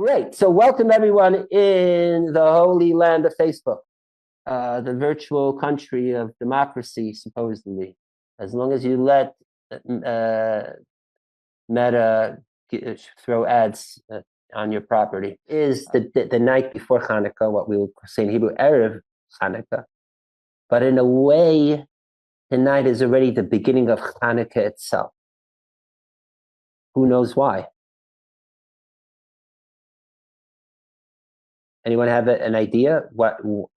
Great. So welcome everyone in the holy land of Facebook, the virtual country of democracy, supposedly. As long as you let Meta throw ads on your property. Is the night before Chanukah, what we would say in Hebrew, Erev Chanukah. But in a way, tonight is already the beginning of Chanukah itself. Who knows why? Anyone have an idea?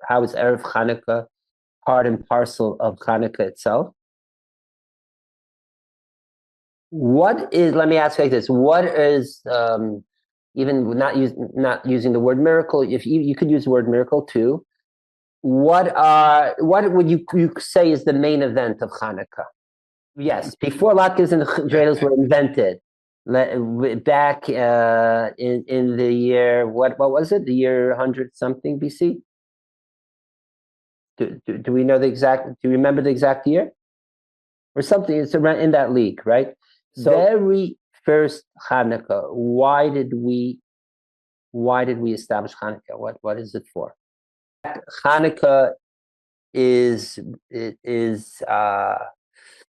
How is Erev Chanukah part and parcel of Chanukah itself? Let me ask you like this, what is, even not using the word miracle, if you could use the word miracle too, what would you say is the main event of Chanukah? Yes, before latkes and dreidels were invented, back in the year, what was it? The year 100 something BC? Do we know the exact? Do you remember the exact year? Or something? It's around in that league, right? So very first Chanukah. Why did we establish Chanukah? What is it for? Chanukah is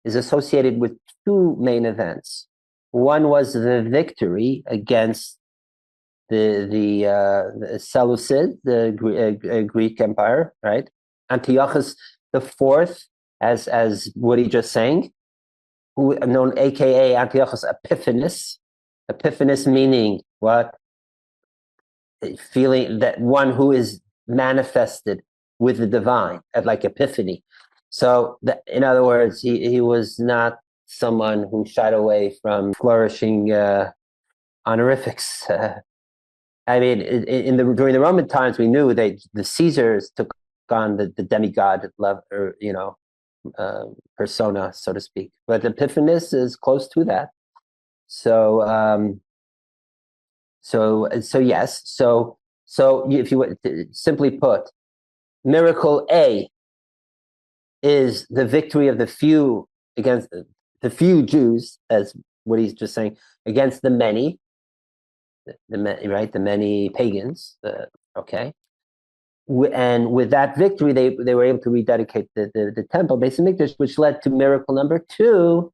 associated with two main events. One was the victory against the Seleucid, the Greek Empire, right? Antiochus IV, as Woody just saying, who known AKA Antiochus Epiphanes. Epiphanes meaning what? Feeling that one who is manifested with the divine, like epiphany. So, in other words, he was not someone who shied away from flourishing honorifics. I mean, during the Roman times, we knew that the Caesars took on the demigod level, or persona, so to speak. But Epiphanes is close to that. So yes. So if you would simply put, miracle A is the victory of the few against the few Jews, as what he's just saying, against the many, right? The many pagans. Okay. And with that victory, they were able to rededicate the temple, Beis Hamikdash, which led to miracle number 2,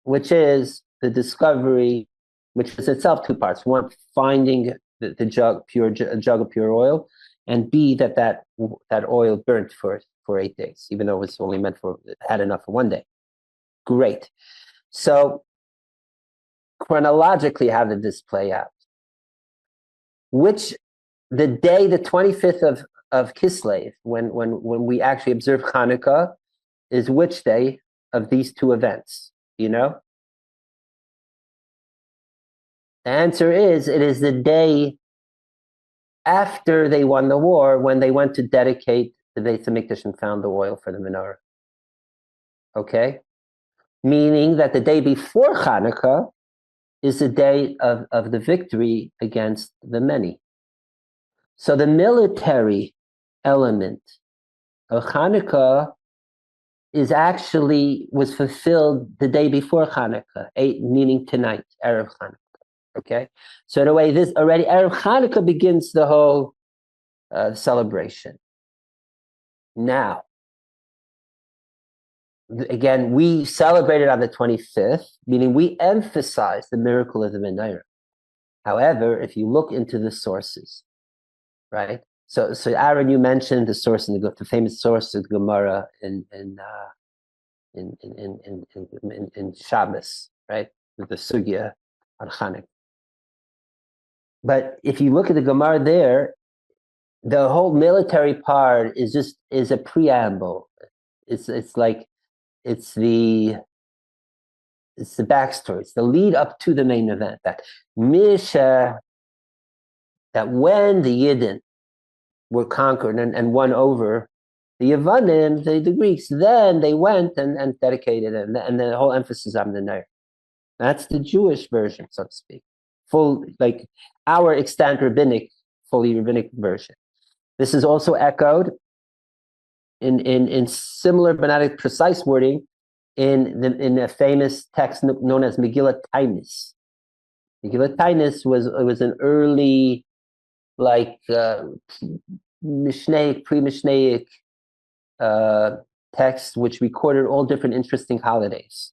which is the discovery, which is itself 2 parts. One, finding the jug of pure oil, and B, that oil burnt for 8 days, even though it was only had enough for 1 day. Great. So chronologically, how did this play out? The day, the 25th of Kislev, when we actually observe Chanukah, is which day of these 2 events? You know? The answer is, it is the day after they won the war, when they went to dedicate the Beis Hamikdash and found the oil for the menorah. Okay? Meaning that the day before Chanukah is the day of the victory against the many. So the military element of Chanukah was fulfilled the day before Chanukah, meaning tonight, Erev Chanukah. Okay, so in a way, this already Erev Chanukah begins the whole celebration. Now, again, we celebrated on the 25th, meaning we emphasize the miracle of the menorah. However, if you look into the sources, right? So Aaron, you mentioned the source the famous source of the Gemara in Shabbos, right? With the sugya on Chanukah. But if you look at the Gemara there, the whole military part is a preamble. It's the backstory. It's the lead up to the main event. That when the Yidden were conquered and won over the Yavanim, the Greeks, then they went and dedicated it, and the whole emphasis on the Nair. That's the Jewish version, so to speak. Full, like our extant fully rabbinic version. This is also echoed in similar but not precise wording in a famous text known as Megillat Tainis. Megillat Taanis was an early, like Mishnaic, pre-Mishnaic text, which recorded all different interesting holidays,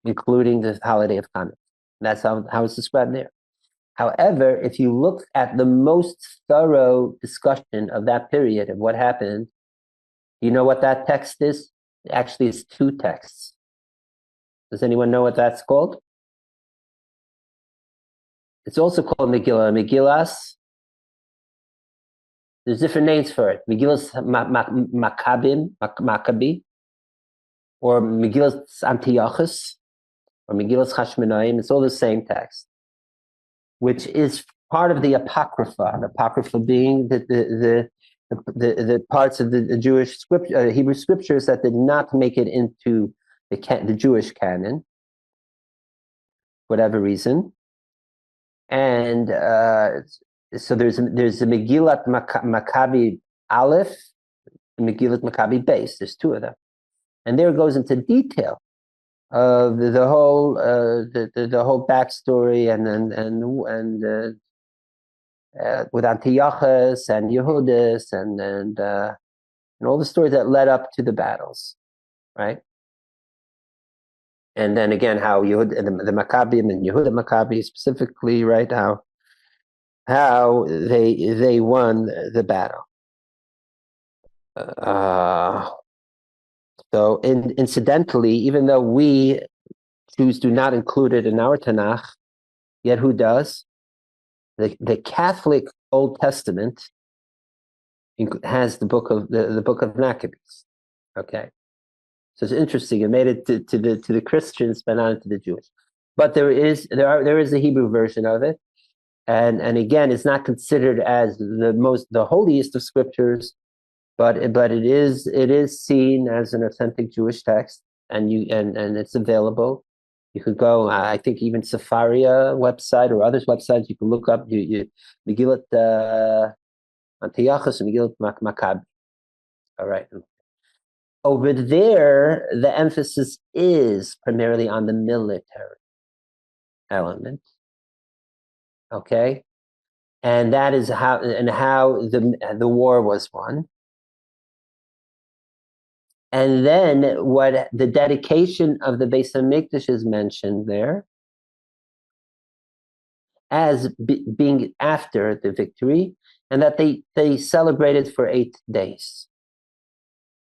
including the holiday of Chanukah. That's how it's described there. However, if you look at the most thorough discussion of that period of what happened, you know what that text is? Actually, it's two texts. Does anyone know what that's called? It's also called Megillah. Megillas, there's different names for it. Megillas Maccabi, or Megillas Antiochus, or Megillas Chashmonaim. It's all the same text, which is part of the Apocrypha. The Apocrypha being the parts of the Jewish scripture, Hebrew scriptures that did not make it into the Jewish canon, whatever reason. And so there's a Megillat Maccabi Aleph, and Megillat Maccabi Beis. There's two of them, and there it goes into detail of the whole the whole backstory and with Antiochus and Yehudis and all the stories that led up to the battles, right? And then again, how Yehud, the Maccabim and Yehuda Maccabi specifically, right? How they won the battle. So incidentally, even though we Jews do not include it in our Tanakh, yet who does? The Catholic Old Testament has the book of the book of Maccabees. Okay, so it's interesting. It made it to the Christians, but not to the Jewish. But there is a Hebrew version of it, and again, it's not considered as the holiest of scriptures, but it is seen as an authentic Jewish text, and it's available. You could go, I think even Sefaria website or others' websites, you can look up Megillat Antiochus and Megillat Maccabi. All right. Over there, the emphasis is primarily on the military element. Okay, and that is how the war was won. And then what the dedication of the Beis Hamikdash is mentioned there as being after the victory, and that they celebrated for 8 days.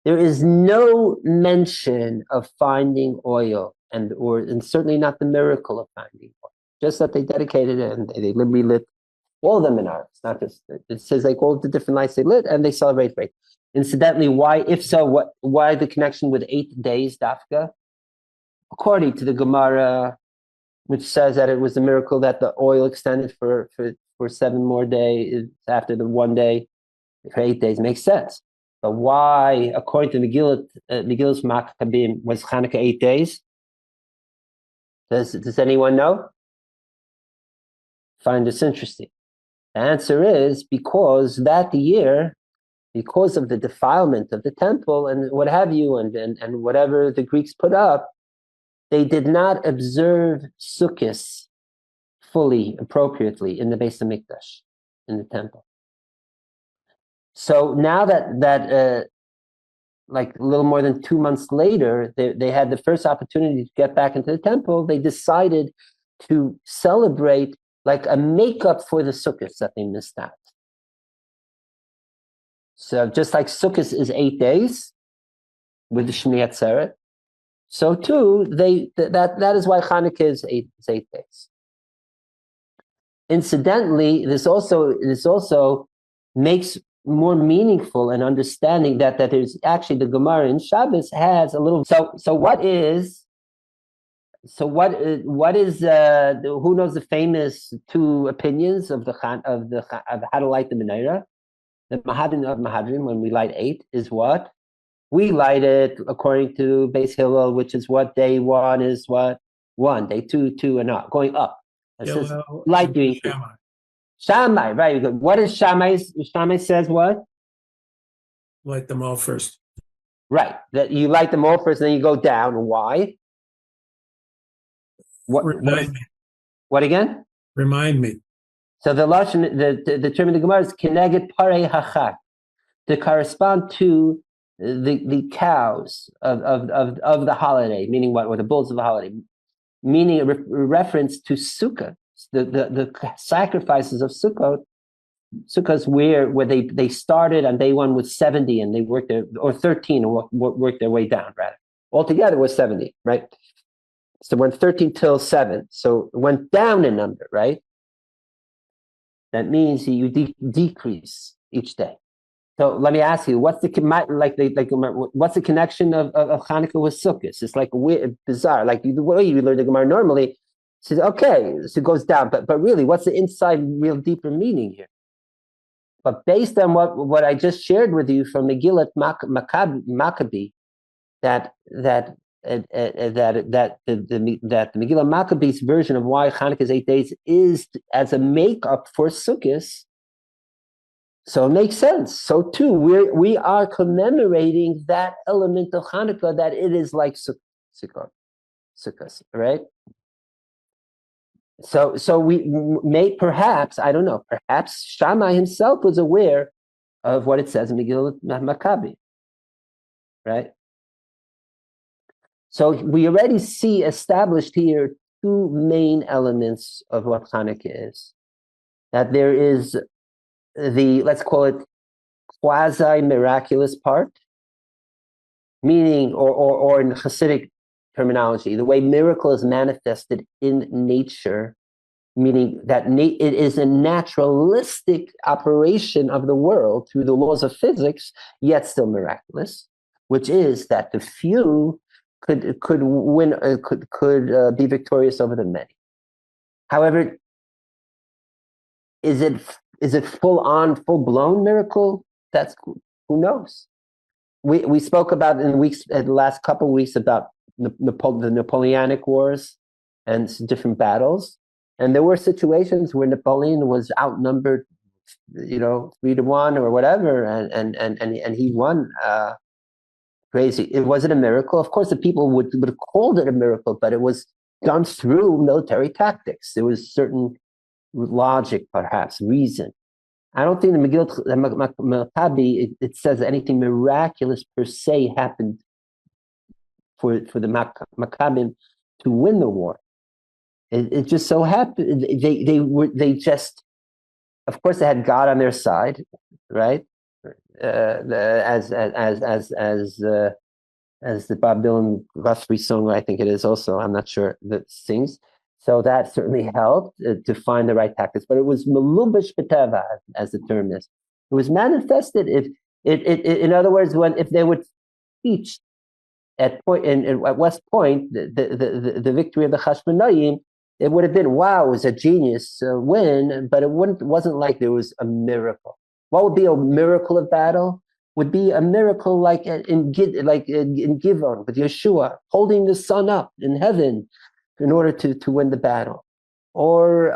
There is no mention of finding oil, and certainly not the miracle of finding oil. Just that they dedicated it and they relit all of them in arms. Not just it says like all the different lights they lit and they celebrate for 8. Incidentally, why the connection with 8 days, Dafka? According to the Gemara, which says that it was a miracle that the oil extended for 7 more days after the 1 day, for 8 days, makes sense. But why, according to Megillas Maccabim, was Chanukah 8 days? Does anyone know? Find this interesting. The answer is because that year, because of the defilement of the temple and what have you, and whatever the Greeks put up, they did not observe Sukkot fully, appropriately in the Beis Hamikdash, in the temple. So now that like a little more than 2 months later, they had the first opportunity to get back into the temple, they decided to celebrate like a makeup for the Sukkot that they missed out. So just like Sukkot is 8 days with the Shmini Atzeret, so too that is why Chanukah is 8 days. Incidentally, this also makes more meaningful an understanding that there's actually the Gemara in Shabbos has a little. So what is who knows the famous 2 opinions of how to light the menorah? The Mahadin of Mahadrim, when we light 8, is what? We light it according to Beis Hillel, which is what day 1 is what? 1, day 2, and up, going up. It says light doing Shammai, right? What is Shammai? Shammai says what? Light them all first. Right. That you light them all first, and then you go down. Why? What What again? Remind me. So the term in the Gemara is keneged parei hachak, to correspond to the cows of the holiday, meaning what? Or the bulls of the holiday, meaning a reference to Sukkah, the sacrifices of Sukkot. Sukkahs where they started on day one with 70 and they worked their, or 13 and worked their way down, rather. Altogether was 70, right? So it went 13 till 7. So it went down in number, right? That means you decrease each day. So let me ask you, what's the what's the connection of Chanukah with Sukkot? It's like weird, bizarre. Like the way you learn the Gemara normally, says okay, so it goes down, but really, what's the inside, real deeper meaning here? But based on what I just shared with you from Megillat Maccabee, that the Megillah Maccabee's version of why Chanukah's 8 days is as a makeup for Sukkot. So it makes sense. So too, we are commemorating that element of Chanukah, that it is like Sukkot, right? So we may perhaps, I don't know, perhaps Shammai himself was aware of what it says in Megillah Maccabee, right? So we already see established here two main elements of what Chanukah is. That there is let's call it quasi-miraculous part, meaning, or in Hasidic terminology, the way miracle is manifested in nature, meaning that it is a naturalistic operation of the world through the laws of physics, yet still miraculous, which is that the few could win, could be victorious over the many. However, is it full-blown miracle? That's who knows. We spoke about in the last couple of weeks about the Napoleonic Wars and different battles, and there were situations where Napoleon was outnumbered, 3-1 or whatever, and he won. Crazy. It wasn't a miracle. Of course, the people would have called it a miracle, but it was done through military tactics. There was certain logic, perhaps reason. I don't think the Megillah Maccabee it says anything miraculous per se happened for the Maccabim to win the war. It just so happened they just, of course, they had God on their side, right? As the Bob Dylan Guthrie song, I think it is also. I'm not sure that sings. So that certainly helped to find the right tactics. But it was melubash b'teva, as the term is. It was manifested. In other words, if they would teach at West Point the victory of the Chashmonaim, it would have been, wow, it was a genius win, but it wasn't like there was a miracle. What would be a miracle of battle? Would be a miracle like in Givon with Yeshua holding the sun up in heaven in order to win the battle, or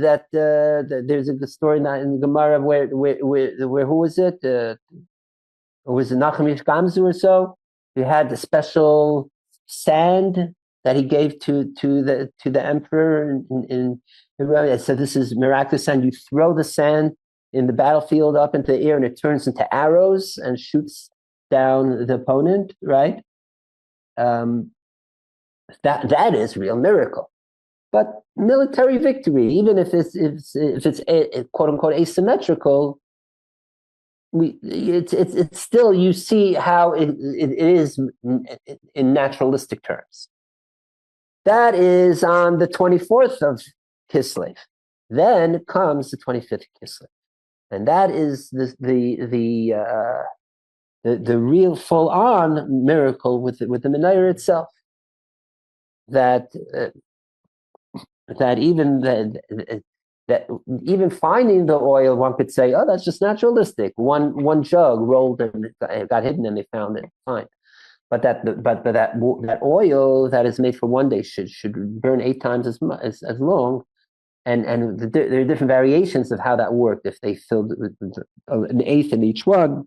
that there's a story in the Gemara where who was it? Was it Nachum Ish Gamzu or so? He had the special sand that he gave to the emperor in so this is miraculous sand. You throw the sand in the battlefield up into the air and it turns into arrows and shoots down the opponent, right? That is real miracle. But military victory, even if it's quote unquote asymmetrical, it's still, you see how it is in naturalistic terms. That is on the 24th of Kislev. Then comes the 25th Kislev, and that is the real full-on miracle with the menorah itself. That even finding the oil, one could say, oh, that's just naturalistic. One jug rolled and it got hidden, and they found it. Fine, but that oil that is made for one day should burn 8 times as long. And there are different variations of how that worked. If they filled with an eighth in each one,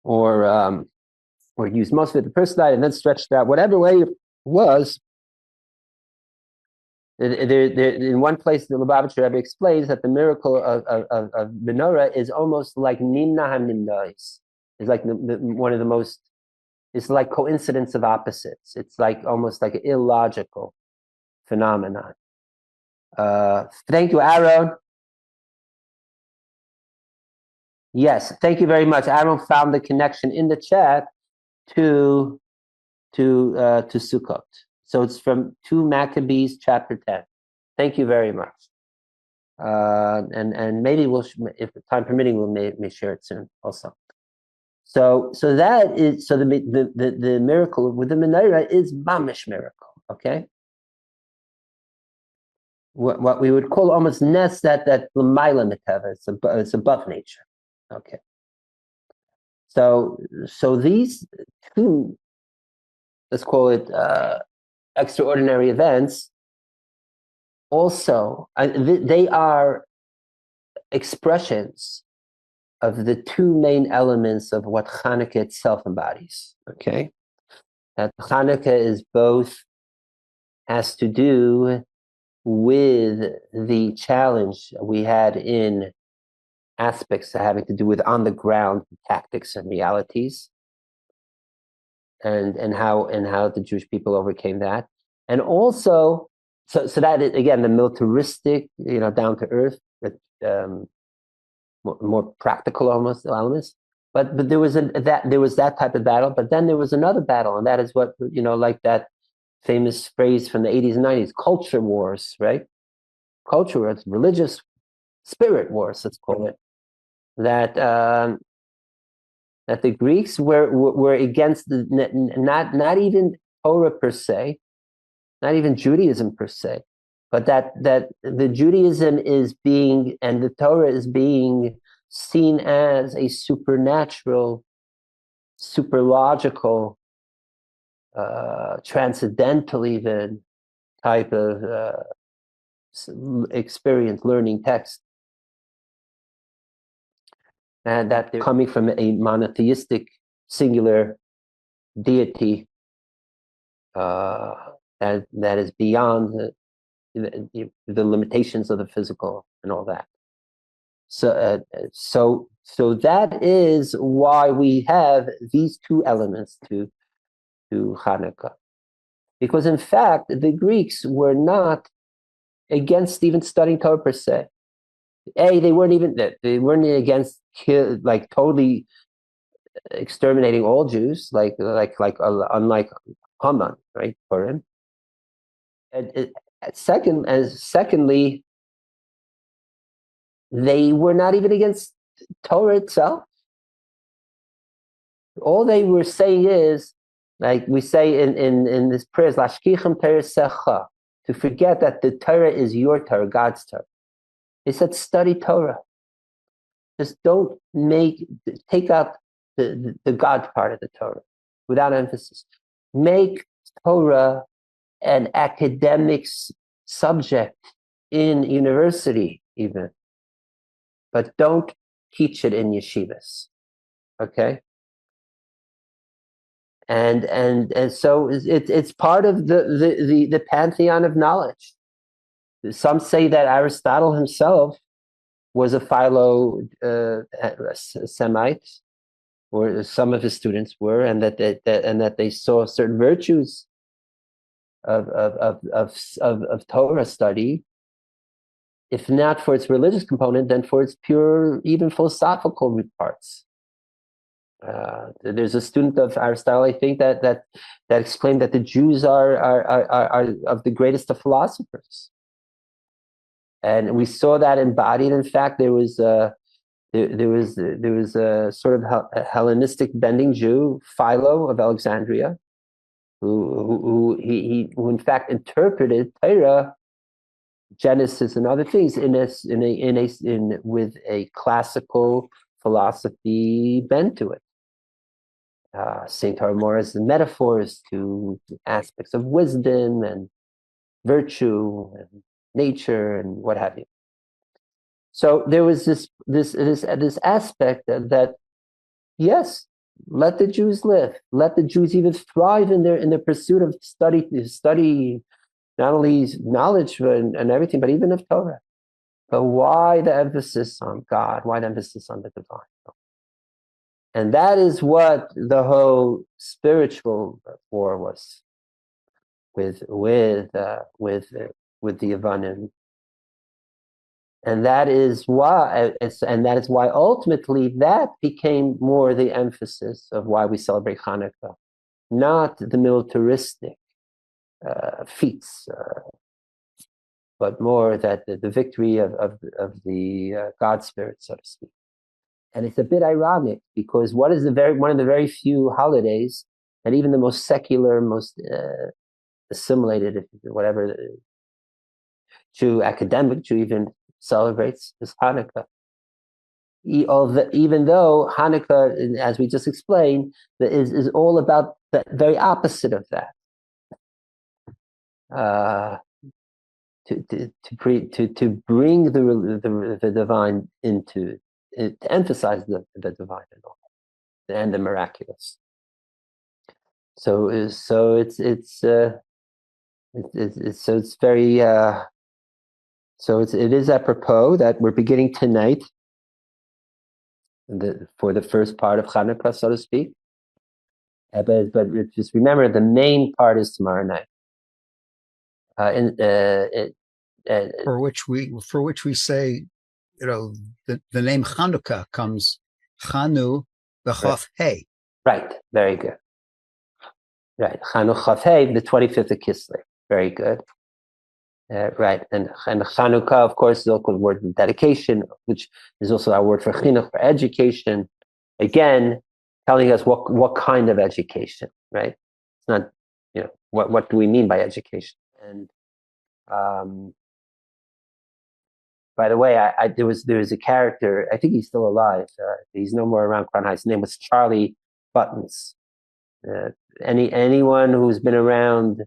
or used most of it, the person died, and then stretched it out. Whatever way was in one place the Lubavitcher Rebbe explains that the miracle of menorah is almost like nimna ha-nimnais. It's like one of the most. It's like coincidence of opposites. It's like almost like an illogical phenomenon. Thank you, Aaron. Yes, thank you very much. Aaron found the connection in the chat to Sukkot. So it's from 2 Maccabees chapter 10. Thank you very much. And maybe we'll, if time permitting, we'll may share it soon also. So that is the miracle with the menorah is mamish miracle. Okay. What we would call almost nes that l'mayla miteva. It's above nature. Okay. So these two, let's call it extraordinary events, also they are expressions of the two main elements of what Chanukah itself embodies. Okay, that Chanukah is both has to do with the challenge we had in aspects having to do with on the ground tactics and realities, and how the Jewish people overcame that, and also so that is, again, the militaristic, down to earth, more practical almost elements. But there was that type of battle. But then there was another battle, and that is what like that famous phrase from the 80s and 90s, culture wars, right? Culture wars, religious spirit wars, let's call it. That the Greeks were against not even Torah per se, not even Judaism per se, but that the Judaism is being and the Torah is being seen as a supernatural, superlogical, transcendental even type of experience, learning text, and that they're coming from a monotheistic, singular deity that is beyond the limitations of the physical and all that. So that is why we have these two elements to Chanukah, because in fact the Greeks were not against even studying Torah per se. They weren't against like totally exterminating all Jews, unlike Haman, right? For him. Secondly, they were not even against Torah itself. All they were saying is, like we say in this prayer, Lashkichem Teresecha, to forget that the Torah is your Torah, God's Torah. They said, study Torah. Just don't take out the God part of the Torah without emphasis. Make Torah an academic subject in university even, but don't teach it in yeshivas. Okay? And so it's part of the pantheon of knowledge. Some say that Aristotle himself was a Semite, or some of his students were, and that they saw certain virtues of Torah study, if not for its religious component, then for its pure, even philosophical parts. There's a student of Aristotle, I think, that exclaimed that the Jews are of the greatest of philosophers. And we saw that embodied. In fact, there was a sort of Hellenistic bending Jew, Philo of Alexandria, who in fact interpreted Torah, Genesis, and other things with a classical philosophy bent to it. Saint Morris metaphors to aspects of wisdom and virtue and nature and what have you. So there was this aspect that yes, Let the Jews live. Let the Jews even thrive in their pursuit of study not only knowledge and everything, but even of Torah. But why the emphasis on God? Why the emphasis on the divine? And that is what the whole spiritual war was with the Yavanim. And that is why ultimately that became more the emphasis of why we celebrate Hanukkah, not the militaristic feats, but more that the victory of the God spirit, so to speak. And it's a bit ironic because one of the very few holidays that even the most secular, most assimilated, whatever, academic Jew even celebrates is Hanukkah. Even though Hanukkah, as we just explained, is all about the very opposite of that. To bring the divine into it, to emphasize the divine and the miraculous. So it's very so it is apropos that we're beginning tonight for the first part of Chanuka, so to speak. But just remember, the main part is tomorrow night. For which we say, the name Chanuka comes Chanu b'Chaf Hey. Right. Very good. Right. Chanu Chaf Hey, the 25th of Kislev. Very good. Right. And Chanuka, of course, is also the word of dedication, which is also our word for chinuch, for education. Again, telling us what kind of education, right? It's not, what do we mean by education? And by the way, there was a character, I think he's still alive. He's no more around Crown Heights. His name was Charlie Buttons. Anyone who's been around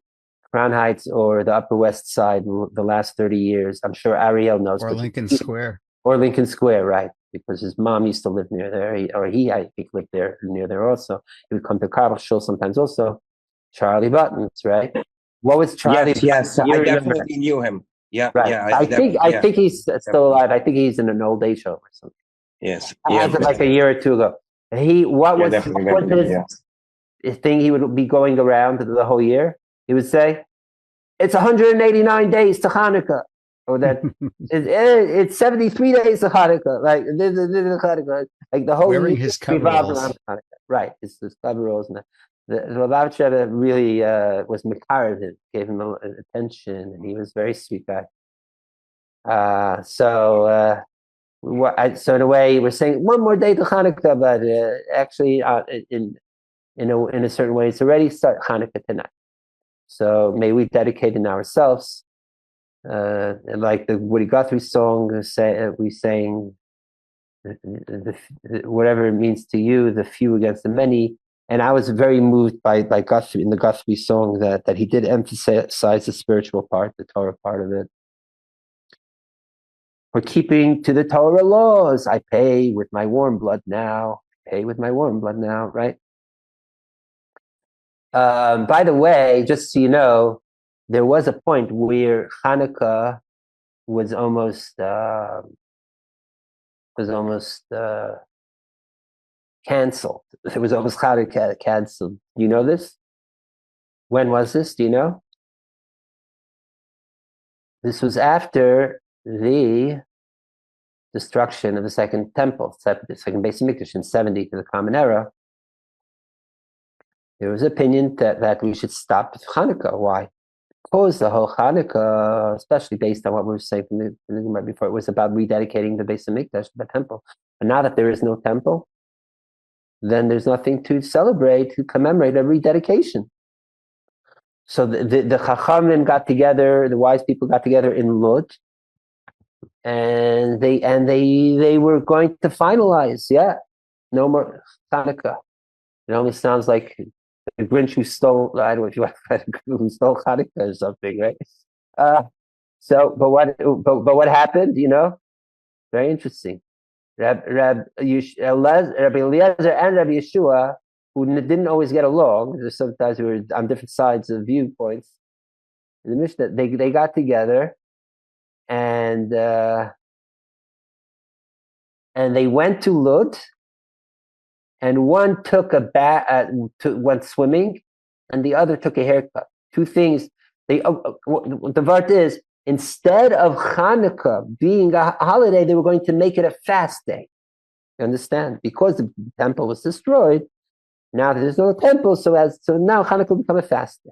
Crown Heights or the Upper West Side the last 30 years, I'm sure Ariel knows. Or Lincoln Square. Or Lincoln Square, right? Because his mom used to live near there, he I think lived near there also. He would come to Carl Shul sometimes also. Charlie Buttons, right? What was Charlie? Yes, I definitely knew him. Yeah, right. Yeah. I think he's still alive. I think he's in an old age home or something. Yes. As of like a year or two ago. What was his thing? He would be going around the whole year. He would say, "It's 189 days to Hanukkah," or that it's 73 days to Hanukkah. Like the whole wearing year his coveralls. Right, his coveralls. And the Vayeishev really was mekarev him, gave him attention, and he was a very sweet guy. So in a way, we're saying one more day to Hanukkah, but actually, in a certain way, it's already start Hanukkah tonight. So may we dedicate in ourselves, like the Woody Guthrie song, we sang, whatever it means to you, the few against the many. And I was very moved by Guthrie, in the Guthrie song, that he did emphasize the spiritual part, the Torah part of it. For keeping to the Torah laws, I pay with my warm blood now. Right? By the way, just so you know, there was a point where Hanukkah was almost canceled. It was almost Hanukkah canceled. Do you know this? When was this? Do you know? This was after the destruction of the second temple, the second Beis Hamikdash in 70 to the Common Era. There was opinion that we should stop Hanukkah. Why? Because the whole Hanukkah, especially based on what we were saying from the Gemara before, it was about rededicating the Beis Hamikdash, the temple. And now that there is no temple, then there's nothing to celebrate, to commemorate a rededication. So the Chachamim got together, the wise people got together in Lod, and they were going to finalize, no more Hanukkah. It almost sounds like the Grinch who stole, I don't know if you want to who stole Hanukkah or something, right? But what happened, Very interesting. Rabbi Eliezer and Rabbi Yeshua, who didn't always get along, there's sometimes we were on different sides of viewpoints. In the Mishnah, they got together, and they went to Lud, and one took went swimming, and the other took a haircut. Two things. The vart is, instead of Chanuka being a holiday, they were going to make it a fast day. You understand? Because the temple was destroyed, now there's no temple, so now Chanuka will become a fast day.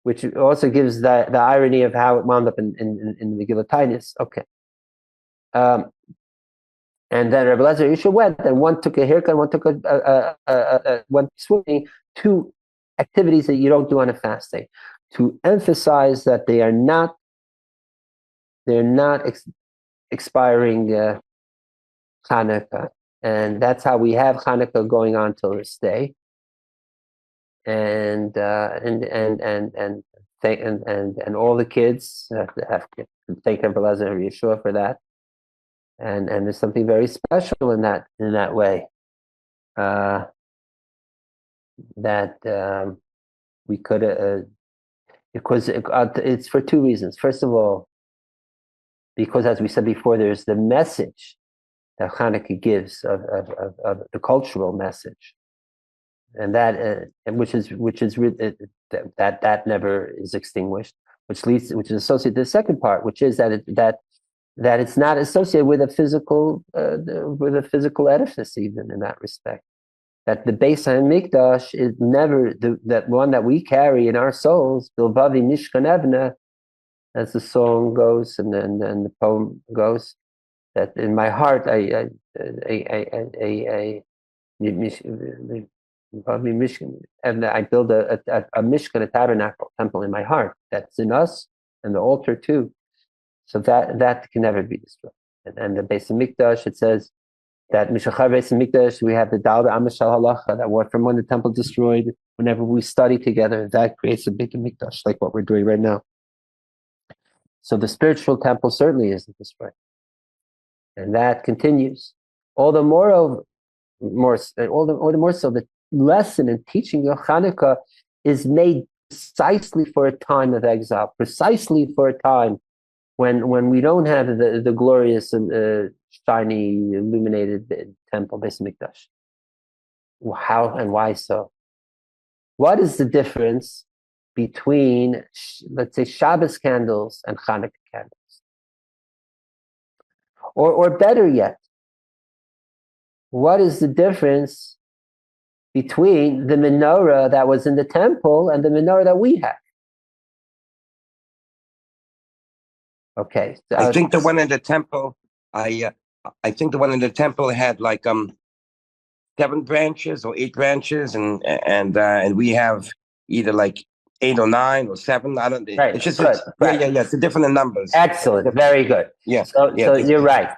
Which also gives the irony of how it wound up in the Megillah. Okay. And then Rabbi Eliezer Yeshua went, and one took a haircut, and one took went swimming. Two activities that you don't do on a fast day, to emphasize that they're not expiring Chanukah, and that's how we have Chanukah going on till this day. And all the kids have to thank Rabbi Eliezer Yeshua for that. And there's something very special in that way, that we could, because it's for two reasons. First of all, because as we said before, there's the message that Chanukah gives of the cultural message, and that which is that never is extinguished, which is associated to the second part, which is that it's not associated with a physical edifice, even in that respect. That the Beis HaMikdash is never that one that we carry in our souls. Bilvavi Mishkan Evna, as the song goes and the poem goes. That in my heart, and I build a Mishkan, a tabernacle, temple in my heart. That's in us, and the altar too. So that can never be destroyed. And the Beis HaMikdash, it says that Mishachar Beis HaMikdash, we have the Dalga Amashal Halacha, that word from when the temple destroyed, whenever we study together, that creates a big Mikdash, like what we're doing right now. So the spiritual temple certainly isn't destroyed. And that continues. All the more so, the lesson and teaching of Chanukah is made precisely for a time of exile, precisely for a time when we don't have the glorious and shiny, illuminated temple, Beis Mikdash. How and why so? What is the difference between, let's say, Shabbos candles and Chanukah candles? Or better yet, what is the difference between the menorah that was in the temple and the menorah that we have? Okay. So I think the one in the temple, I think the one in the temple had like 7 branches or 8 branches, and we have either like 8 or 9 or 7. I don't. Right. It's just Good. Right. Yeah. It's different in numbers. Excellent. Very good. Yeah. So you're right.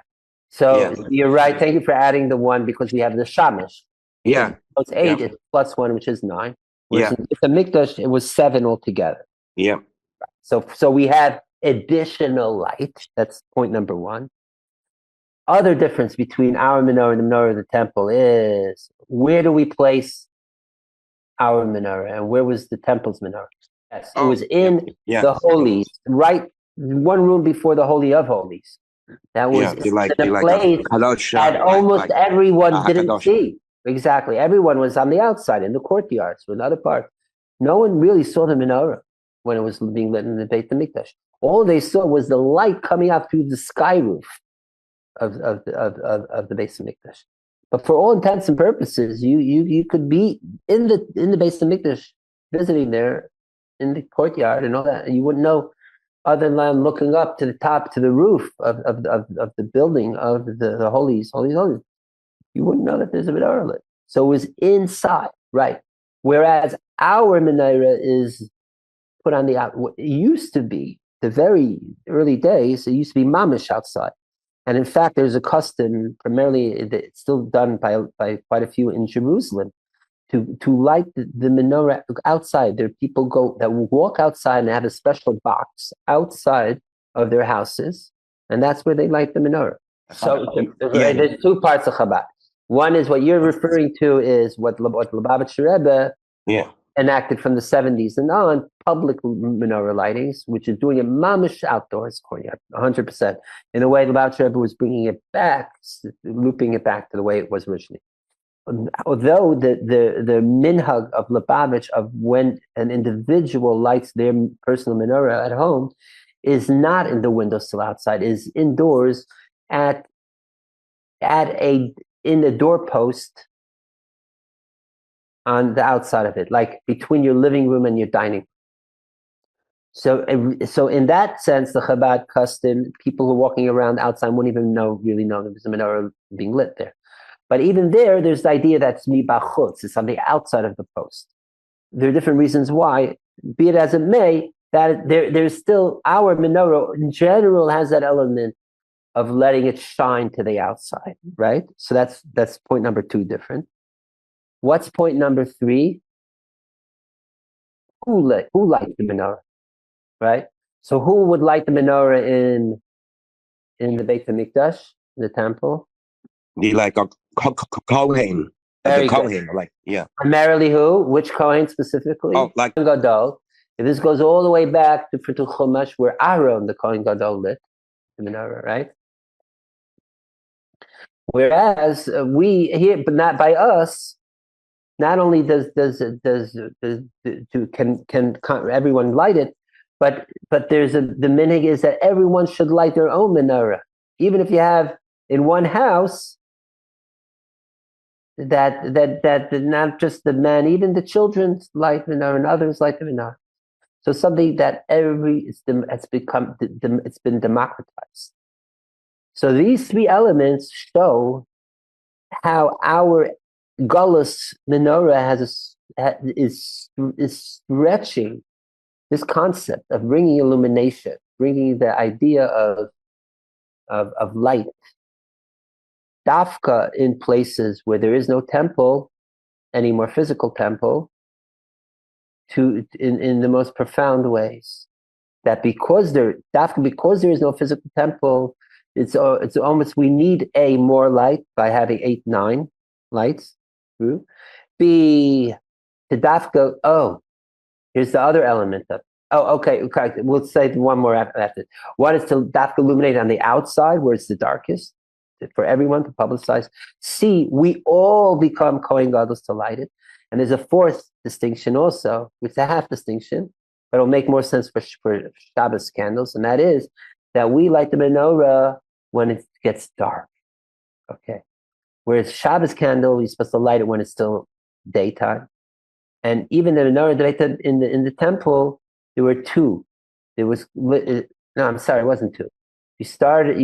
So Yeah. you're right. Thank you for adding the 1, because we have the Shamish. Yeah. So it's 8. It's plus 1, which is 9. Yeah. In the Mikdash, it was 7 altogether. Yeah. So we have additional light. That's point number 1. Other difference between our menorah and the menorah of the temple is, where do we place our menorah, and where was the temple's menorah? Yes, it was in the holies, right, 1 room before the holy of holies. That was the place that almost everyone didn't see. Exactly, everyone was on the outside in the courtyards or another part. No one really saw the menorah when it was being lit in the Beit HaMikdash. All they saw was the light coming out through the sky roof of the Beit HaMikdash. But for all intents and purposes, you could be in the Beit HaMikdash, visiting there in the courtyard and all that, and you wouldn't know, other than looking up to the top, to the roof of the building of the holies. You wouldn't know that there's a menorah lit. So it was inside, right? Whereas our menorah is put on the out. It used to be, the very early days, it used to be mamish outside. And in fact, there's a custom, primarily it's still done by quite a few in Jerusalem, to light the menorah outside. There are people that will walk outside and have a special box outside of their houses, and that's where they light the menorah. So Yeah. there's two parts of Chabad. One is what you're referring to is what Lubavitch Rebbe enacted from the 70s and on, public menorah lightings, which is doing it mamish outdoors, 100%. In a way, Lubavitch Rebbe was bringing it back, looping it back to the way it was originally. Although the minhag of Lubavitch of when an individual lights their personal menorah at home is not in the windowsill outside, is indoors in the doorpost on the outside of it, like between your living room and your dining room. So in that sense, the Chabad custom, people who are walking around outside wouldn't even really know there was a menorah being lit there. But even there's the idea that's mibachutz, it's on the outside of the post. There are different reasons why, be it as it may, that there's still, our menorah in general has that element of letting it shine to the outside, right? So that's point number 2 different. What's point number 3? Who lights the menorah, right? So who would light the menorah in the Beit HaMikdash, the temple? The like a Kohen. Very The good. Kohen, like, yeah. Primarily who? Which Kohen specifically? Oh, like Kohen Gadol. If this goes all the way back to Frutul Chumash, where Aaron, the Kohen Gadol, lit the menorah, right? Whereas we here, but not by us. Not only can everyone light it, but there's the minhag is that everyone should light their own menorah, even if you have in one house that not just the men, even the children light menorah and others light the menorah. So something that it's been democratized. So these 3 elements show how our Gullus menorah is stretching this concept of bringing illumination, bringing the idea of light. Dafka in places where there is no temple, any more physical temple, in the most profound ways. That because there is no physical temple, it's almost we need more light by having 8, 9 lights. B to dafka. Here's the other element of. Okay. We'll say one more after. One is to dafka illuminate on the outside where it's the darkest for everyone to publicize. C, we all become Kohen Gadol to light it. And there's a 4th distinction also, which is a half distinction, but it'll make more sense for Shabbos candles, and that is that we light the menorah when it gets dark. Okay. Whereas Shabbos candle, you're supposed to light it when it's still daytime. And even the menorah in the temple, there were 2. There was it wasn't 2. You started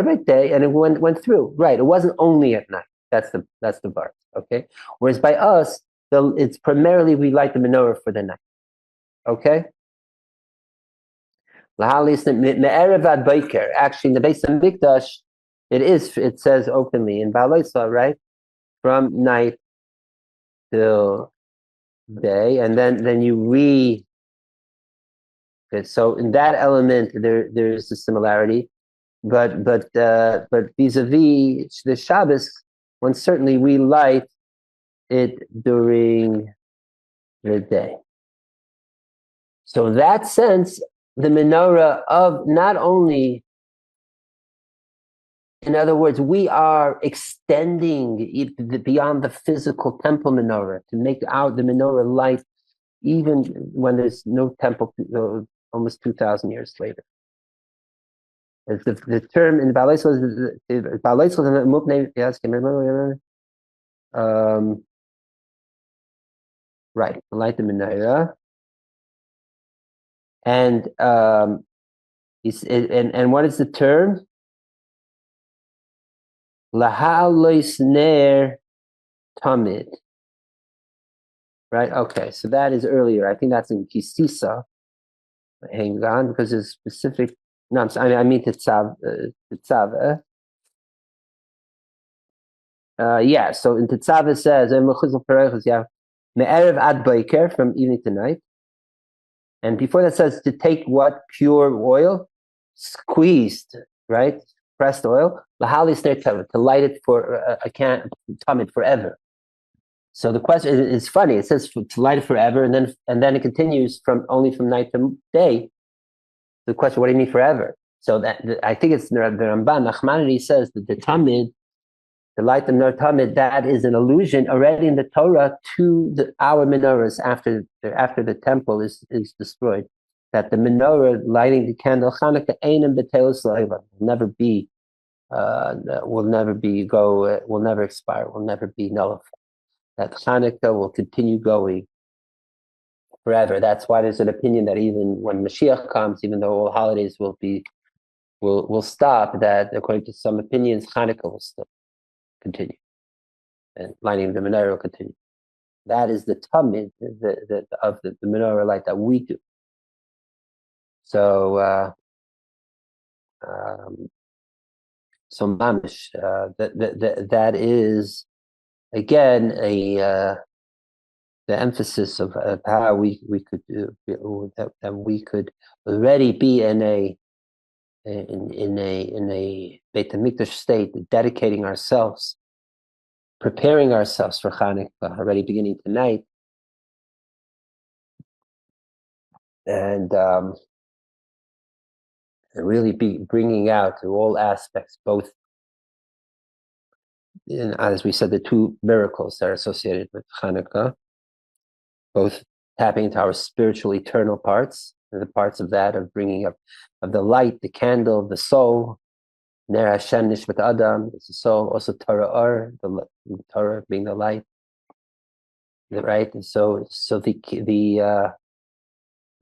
by day and it went through. Right. It wasn't only at night. That's the bar. Okay. Whereas by us, it's primarily we light the menorah for the night. Okay. Actually, in the Beis HaMikdash, it says openly in Vayeishev, right? From night till day, and then you so in that element there's a similarity, but vis-a-vis the Shabbos, when certainly we light it during the day. So in that sense, the menorah of not only, in other words, we are extending beyond the physical temple menorah to make the menorah light even when there's no temple almost 2,000 years later. As the term in Vayeishev right, light the menorah. And what is the term? Lahalois ner tamid. Right? Okay, so that is earlier. I think that's in Kisisa. Hang on, because there's specific. No, I mean Tetzaveh. Yeah, so in Tetzaveh it says, Me'erev ad boker, from evening to night. And before that says to take what? Pure oil. squeezed, right? Pressed oil, to light it for a can tamid forever. So the question is funny. It says to light it forever, and then it continues only from night to day. The question, what do you mean forever? So I think it's the Ramban Nachmanides says that the tamid, the light of Ner Tamid, that is an allusion already in the Torah to our menorahs after the temple is destroyed. That the menorah lighting the candle Chanuka Einim B'Teos Lo'iva will never expire, will never be nullified. That Chanuka will continue going forever. That's why there's an opinion that even when Mashiach comes, even though all holidays will stop, that according to some opinions, Hanukkah will still continue, and lighting the menorah will continue. That is the tamid of the menorah light that we do. So, mamish, that is again the emphasis of how we could do that we could already be in a Beit HaMikdash state, dedicating ourselves, preparing ourselves for Chanukah, already beginning tonight, and really be bringing out to all aspects, both as we said, the two miracles that are associated with Chanukah, both tapping into our spiritual eternal parts, and the parts of that of bringing up of the light, the candle, the soul, Ner Hashem Nishmat Adam, it's the soul, also Torah, the Torah being the light, right? And so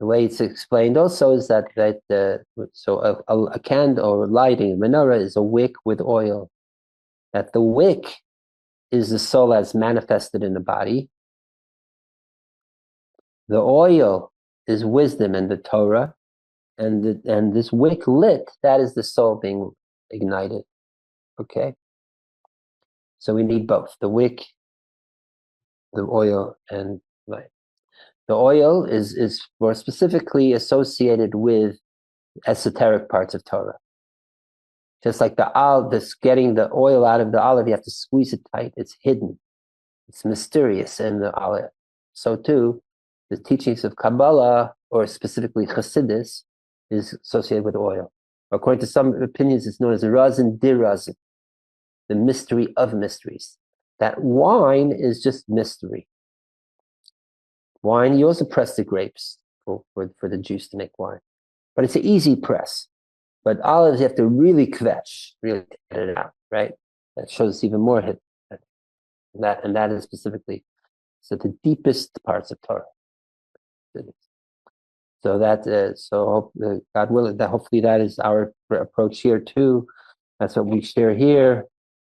the way it's explained also is that a candle or lighting a menorah is a wick with oil. That the wick is the soul as manifested in the body. The oil is wisdom and the Torah, and this wick lit, that is the soul being ignited. Okay, so we need both the wick, the oil, and light. The oil is more specifically associated with esoteric parts of Torah. Just like this getting the oil out of the olive, you have to squeeze it tight. It's hidden, it's mysterious in the olive. So too, the teachings of Kabbalah, or specifically Chassidus, is associated with oil. According to some opinions, it's known as Razin Dirazin, the mystery of mysteries. That wine is just mystery. Wine, you also press the grapes for the juice to make wine. But it's an easy press. But olives, you have to really kvetch, really get it out, right? That shows even more hidden. And that is specifically the deepest parts of Torah. So God willing, that hopefully that is our approach here too. That's what we share here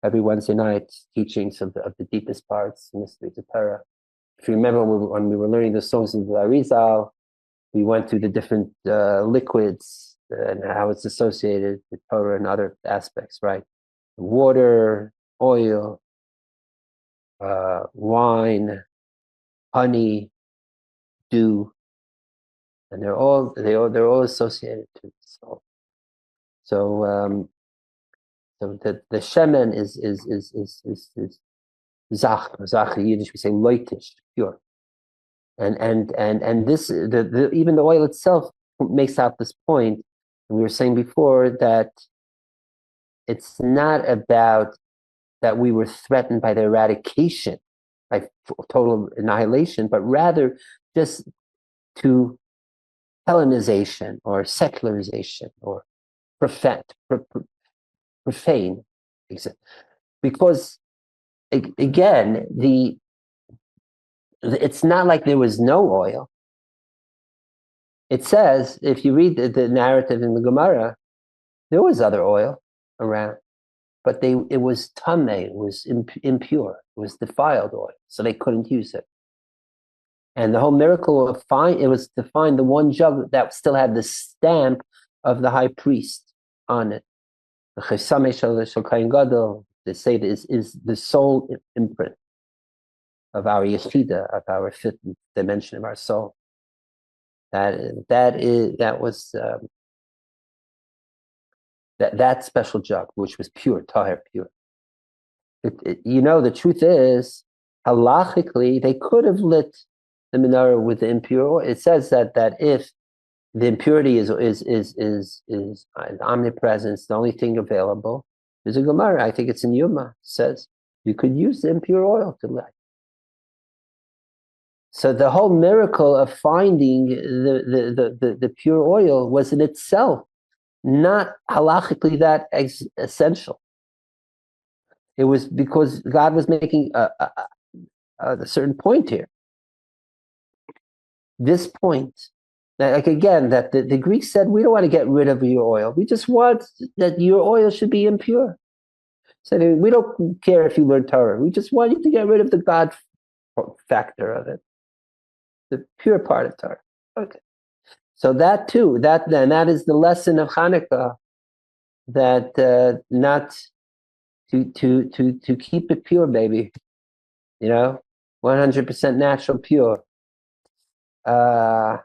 every Wednesday night, teachings of the deepest parts, mysteries of Torah. If you remember when we were learning the songs of the Arizal, we went through the different liquids and how it's associated with Torah and other aspects, right? Water, oil, wine, honey, dew, and they're all associated to the soul. So the shemen is zach in Yiddish we say leutish, pure, and this even the oil itself makes out this point. And we were saying before that it's not about that we were threatened by the eradication, by total annihilation, but rather just to Hellenization or secularization or profane, because again it's not like there was no oil. It says, if you read the narrative in the Gemara, there was other oil around, but it was tameh, it was impure, it was defiled oil, so they couldn't use it. And the whole miracle it was to find the one jug that still had the stamp of the high priest on it. The Chesame Shel Kohen Gadol, they say this is the soul imprint of our yeshida, of our fifth dimension of our soul. That was that special jug, which was pure, tahir, pure. The truth is, halachically, they could have lit the menorah with the impure oil. It says that if the impurity is omnipresent, the only thing available. There's a Gemara, I think it's in Yuma, says you could use the impure oil to light. So the whole miracle of finding the pure oil was in itself not halachically that essential. It was because God was making a certain point here. This point, like again, that the Greeks said, we don't want to get rid of your oil. We just want that your oil should be impure. So we don't care if you learn Torah. We just want you to get rid of the God factor of it, the pure part of Torah. Okay. So that too, that is the lesson of Chanuka, that not to keep it pure, baby. 100% natural, pure. And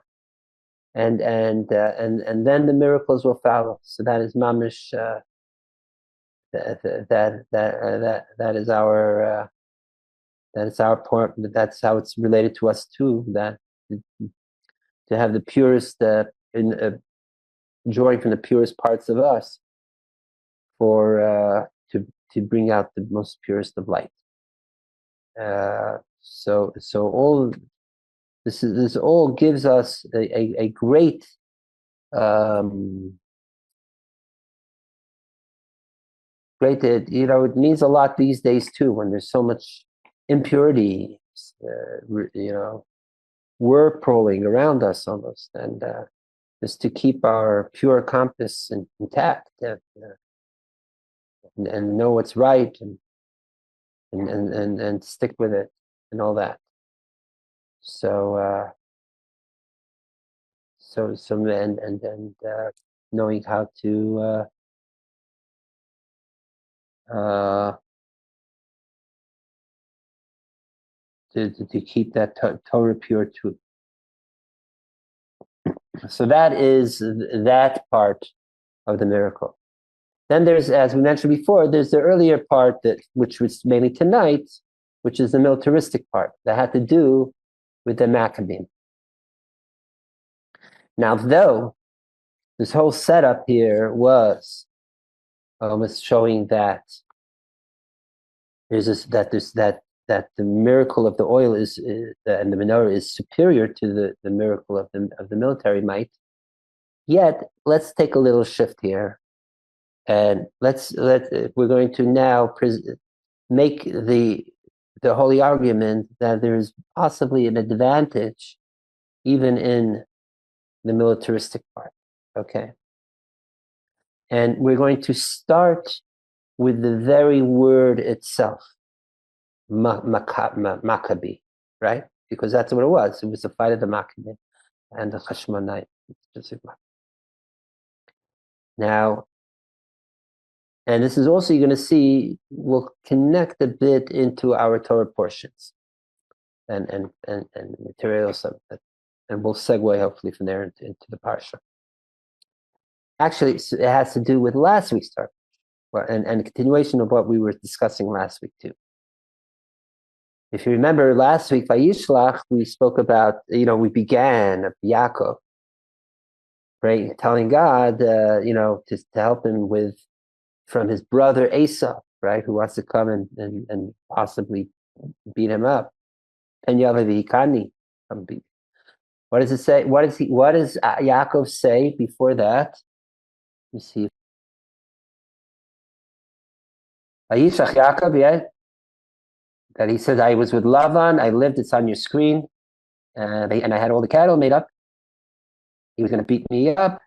then the miracles will follow. So that is mamish. That is our point. That's how it's related to us too. That to have the purest, drawing from the purest parts of us, for to bring out the most purest of light. So all this all gives us a great great. It means a lot these days too, when there's so much impurity, whirlpooling around us almost, and just to keep our pure compass intact, and know what's right, and stick with it and all that. So knowing how to keep that Torah pure too. So that is that part of the miracle. Then there's, as we mentioned before, there's the earlier part which was mainly tonight, which is the militaristic part that had to do with the Maccabean. Now, though this whole setup here was almost showing that that the miracle of the oil and the menorah is superior to the miracle of the military might. Yet, let's take a little shift here, and we're going to now make the holy argument that there is possibly an advantage even in the militaristic part. Okay, and we're going to start with the very word itself, Maccabee, right? Because that's what it was. It was the fight of the Maccabee and the Hashmonite. Now, and this is also, you're going to see, will connect a bit into our Torah portions and materials of it, and we'll segue hopefully from there into the Parsha. Actually, it has to do with last week's Torah, and a continuation of what we were discussing last week too. If you remember last week, Vayishlach, we spoke about, we began Yaakov, right, telling God, to help him from his brother Esau, right, who wants to come and possibly beat him up. And Yaakov, what does it say? What does Yaakov say before that? Let me see. Vayishlach Yaakov, yeah. That he said, I was with Lavan, I lived, it's on your screen, and I had all the cattle made up. He was going to beat me up.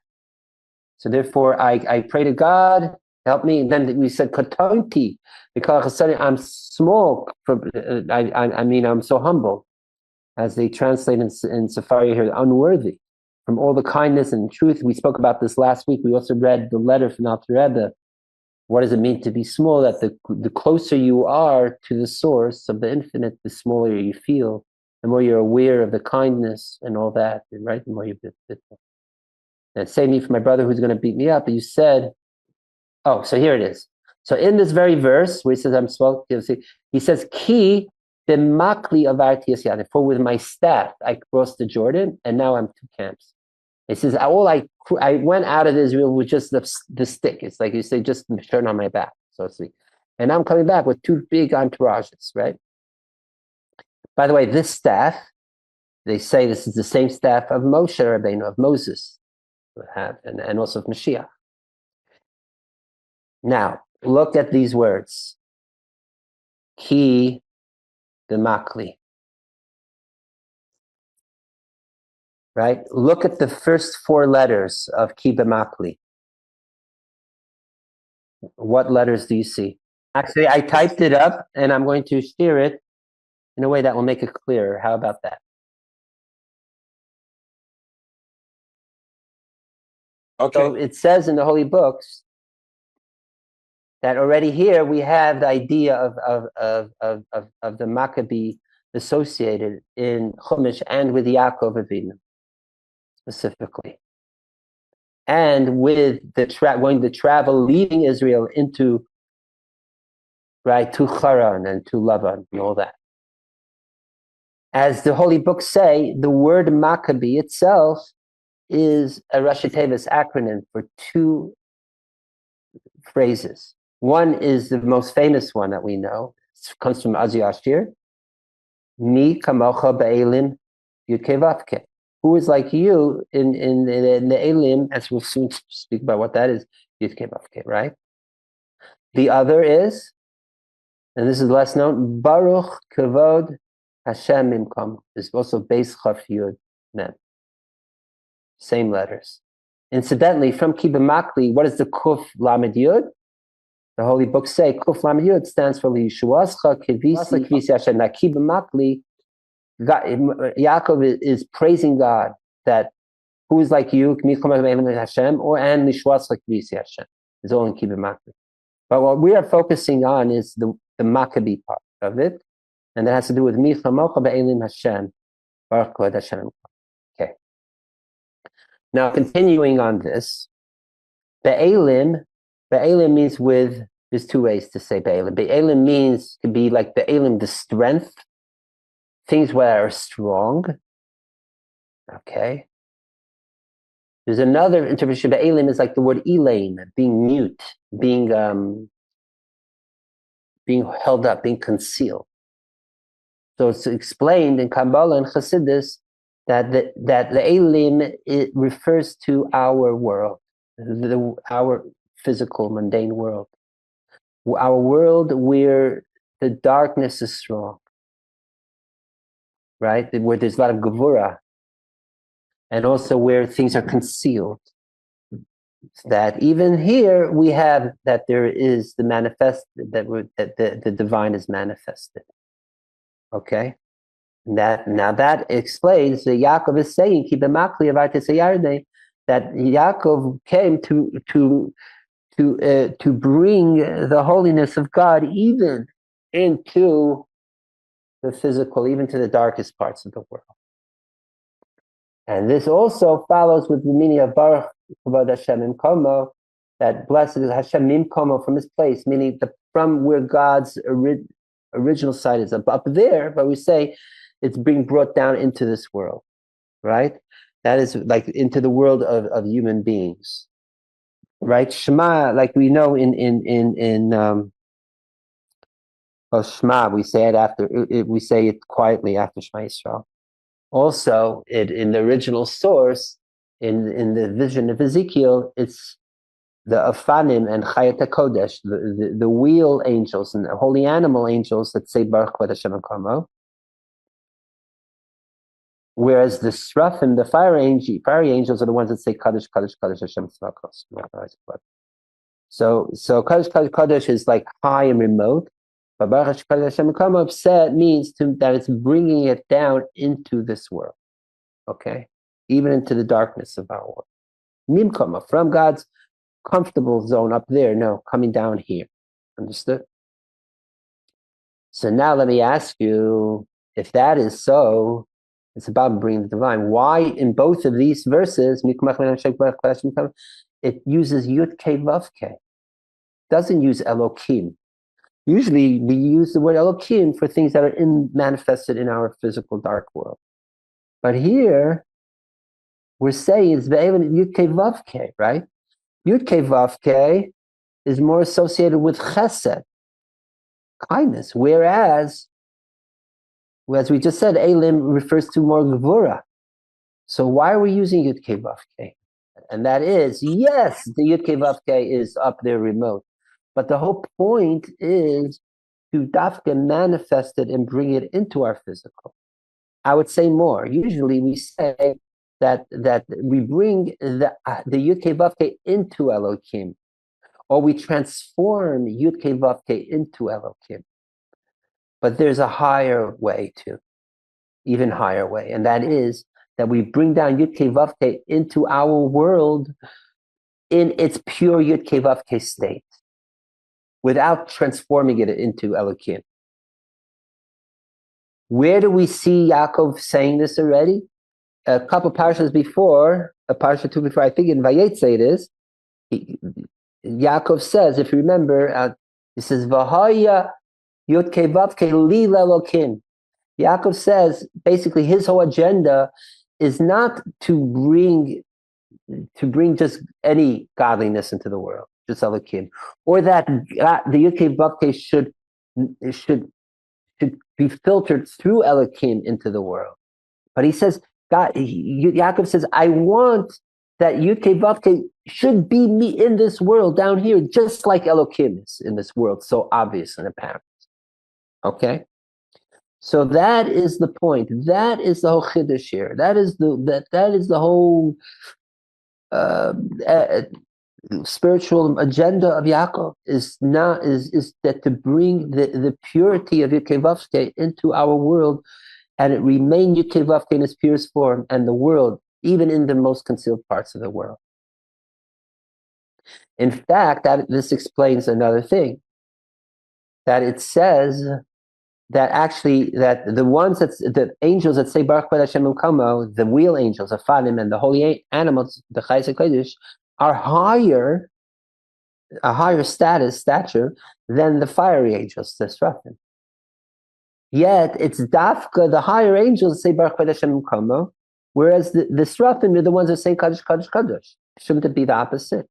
So therefore, I pray to God, help me. And then we said, Katonti, because I'm small. I'm so humble. As they translate in Safari here, unworthy. From all the kindness and truth. We spoke about this last week. We also read the letter from Alter Rebbe. What does it mean to be small? That the closer you are to the source of the infinite, the smaller you feel, the more you're aware of the kindness and all that, right? The more you fit. And same me for my brother who's going to beat me up. But you said Oh, so here it is. So in this very verse where he says, I'm spoke, he says, Ki b'makli avarti yasyad. For with my staff I crossed the Jordan, and now I'm two camps. He says, I went out of Israel with just the stick. It's like you say, just the shirt on my back, so to speak. And I'm coming back with two big entourages, right? By the way, this staff, they say this is the same staff of Moshe Rabbeinu, of Moses, and also of Mashiach. Now, look at these words. Ki b'makli. Right? Look at the first four letters of Ki b'makli. What letters do you see? Actually, I typed it up, and I'm going to steer it in a way that will make it clearer. How about that? Okay. So it says in the holy books that already here we have the idea of the Maccabee associated in Chumash and with Yaakov Avinu specifically, and with the going to travel, leaving Israel into to Haran and to Lavan and all that. As the holy books say, the word Maccabee itself is a Rashi Tevis acronym for two phrases. One is the most famous one that we know. It comes from Azi Ashir. Mi kamocha be'elim yudke vavke. Who is like you in the elim, as we'll soon speak about what that is, yudke vavke, right? The other is, and this is less known, Baruch Kavod Hashem Imkom. Is also Beis Chaf Yud Mem. Same letters. Incidentally, from Ki b'makli, what is the Kuf Lamed Yud? The holy books say Kuf Lamed Yud stands for Yeshuascha Kivisi Hashem. Now Ki b'makli, Yaakov is praising God that who is like you, Hashem, or and Yeshuascha Kivisi Hashem. It's all in Ki b'makli. But what we are focusing on is the Maccabee part of it, and that has to do with Mi Chamocha Be'elim Hashem, Baruch Kavod Hashem. Okay. Now, continuing on this, Be'elim means with, there's two ways to say Be'elim. Be'elim means to be like Be'elim, the strength, things that are strong. Okay. There's another interpretation. Be'elim is like the word Elaim, being mute, being held up, being concealed. So it's explained in Kabbalah and Chassidus that the Elim, it refers to our world, our physical, mundane world. Our world where the darkness is strong, right? Where there's a lot of gevura, and also where things are concealed. That even here we have that there is the manifest, that the divine is manifested. Okay? That explains that Yaakov is saying, that Yaakov came to bring the holiness of God even into the physical, even to the darkest parts of the world. And this also follows with the meaning of Baruch Kavod Hashem Imkomo, that blessed is Hashem Imkomo, from his place, meaning from where God's original side is up there, but we say it's being brought down into this world, right? That is like into the world of human beings, right? Shema, like we know in Shema, we say it after, we say it quietly after Shema Yisrael. Also, in the original source, in the vision of Ezekiel, it's the Afanim and Chayat HaKodesh, the wheel angels and the holy animal angels that say Baruch Kavod Hashem Imkomo. Whereas the Srafim, the fiery angels, are the ones that say Kadosh, Kadosh, Kadosh Hashem Tzvakos. So Kadosh, Kadosh, Kadosh is like high and remote, but Baruch Kavod Hashem Imkomo means that it's bringing it down into this world, okay, even into the darkness of our world. Mimkomo, from God's comfortable zone up there, no, coming down here. Understood? So now let me ask you, if that is so, it's about bringing the divine. Why in both of these verses, it uses Yud Kei Vav Kei? doesn't use Elokim. Usually we use the word Elokim for things that are manifested in our physical dark world. But here, we're saying it's Yud Kei Vav Kei, right? Yud Kei Vav Kei is more associated with Chesed, kindness, whereas, as we just said, Elim refers to more Gevura. So why are we using Yud Kei Vav Kei? And that is, yes, the Yud Kei Vav Kei is up there remote, but the whole point is to dafka manifest it and bring it into our physical. I would say more. Usually we say that we bring the Yud Kei Vav Kei into Elokim, or we transform Yud Kei Vav Kei into Elokim. But there's a higher way too, even higher way, and that is that we bring down Yud Kei Vav Kei into our world in its pure Yud Kei Vav Kei state, without transforming it into Elokim. Where do we see Yaakov saying this already? A couple parshas before, a parsha two before, I think in Vayeishev it is. Yaakov says, if you remember, he says, "V'haya Yud Kei Vav Kei li lelokim." Yaakov says, basically, his whole agenda is not to bring just any godliness into the world, just Elokim, or that the Yud Kei Vav Kei should be filtered through Elokim into the world. But he says, Yaakov says, I want that Yud Kei Vav Kei should be me in this world down here, just like Elokim is in this world, so obvious and apparent. Okay? So that is the point. That is the whole chiddush here. That is the whole spiritual agenda of Yaakov is that to bring the purity of Yud Kei Vav Kei into our world, and it remain Yud Kei Vav Kei in its purest form, and the world, even in the most concealed parts of the world. In fact, this explains another thing, that it says that actually that the angels that say Baruch Hashem Kamo, the wheel angels, the Fanim, and the holy animals, the Chayes HaKodesh, are a higher stature than the fiery angels, the Seraphim. Yet it's Dafka, the higher angels that say Baruch Hashem Kamo, whereas the Seraphim are the ones that say Kadosh, Kadosh, Kadosh. Shouldn't it be the opposite?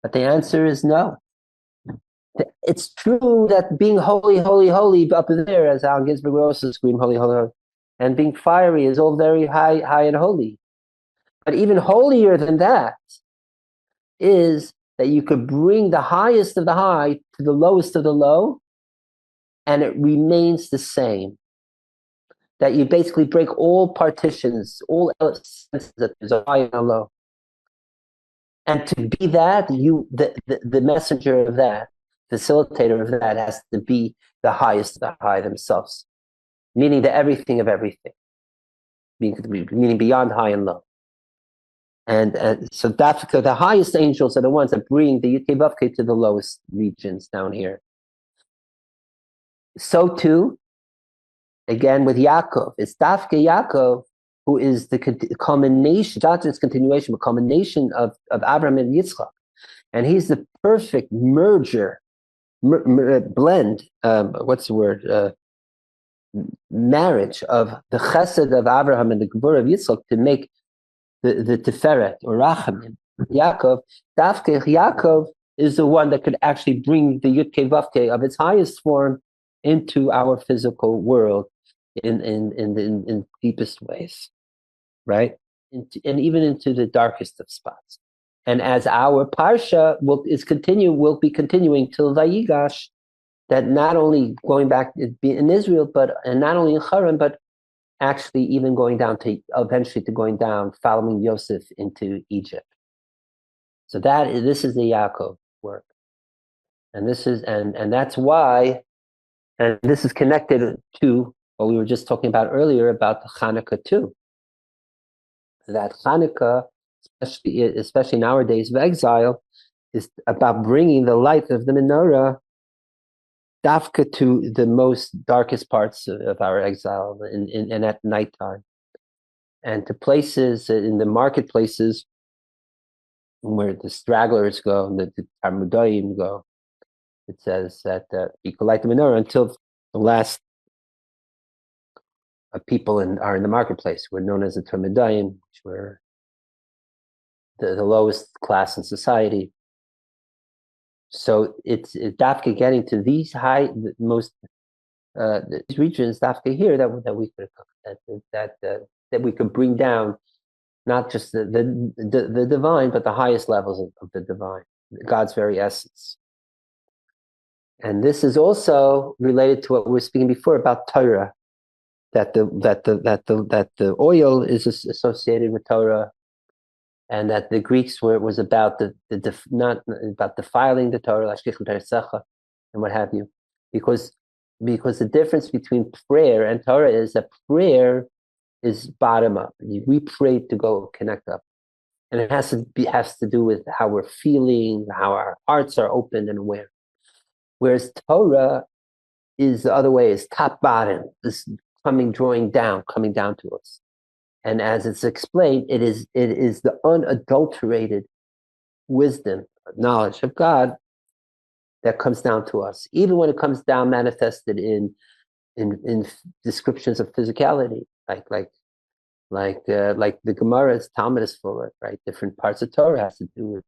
But the answer is no. It's true that being holy, holy, holy up there, as Alan Ginsberg would also scream, holy, holy, holy, and being fiery is all very high, high and holy. But even holier than that is that you could bring the highest of the high to the lowest of the low, and it remains the same. That you basically break all partitions, all senses that there's a high and a low. And to be that, the messenger of that, facilitator of that, has to be the highest of the high themselves, meaning the everything of everything, meaning beyond high and low. And so that's because the highest angels are the ones that bring the Yud Kei Vav Kei to the lowest regions down here. So too, again with Yaakov, it's Dafke Yaakov who is the culmination, not just continuation, but culmination of Abraham and Yitzchak. And he's the perfect merger, blend, what's the word? Marriage of the chesed of Abraham and the Gebura of Yitzchak to make the Tiferet or Rachamim. Yaakov, Dafke Yaakov is the one that could actually bring the Yud Kei Vav Kei of its highest form into our physical world in deepest ways, right? And even into the darkest of spots. And as our parsha will be continuing till Vayigash, that not only going back in Israel, and not only in Haran, but actually even going down following Yosef into Egypt. So this is the Yaakov work, and that's why, and this is connected to what we were just talking about earlier about the Chanuka too. That Chanuka, especially nowadays of exile, is about bringing the light of the menorah dafka to the most darkest parts of our exile and at nighttime, and to places in the marketplaces where the stragglers go, and the Talmudaim go, it says that you could light the menorah until the last people are in the marketplace. We're known as the Termidayim, which were the lowest class in society. So it's Dafka getting to these most these regions, Dafka here that we could that we could bring down not just the divine, but the highest levels of the divine, God's very essence. And this is also related to what we were speaking before about Torah, that the oil is associated with Torah, and that the Greeks was about not about defiling the Torah, and what have you, because the difference between prayer and Torah is that prayer is bottom up. We pray to go connect up, and it has to do with how we're feeling, how our hearts are open and aware. Whereas Torah is the other way, is top bottom, this coming down to us. And as it's explained, it is the unadulterated wisdom, knowledge of God that comes down to us, even when it comes down manifested in descriptions of physicality, like the Gemara's Talmud is full of, right? Different parts of Torah has to do with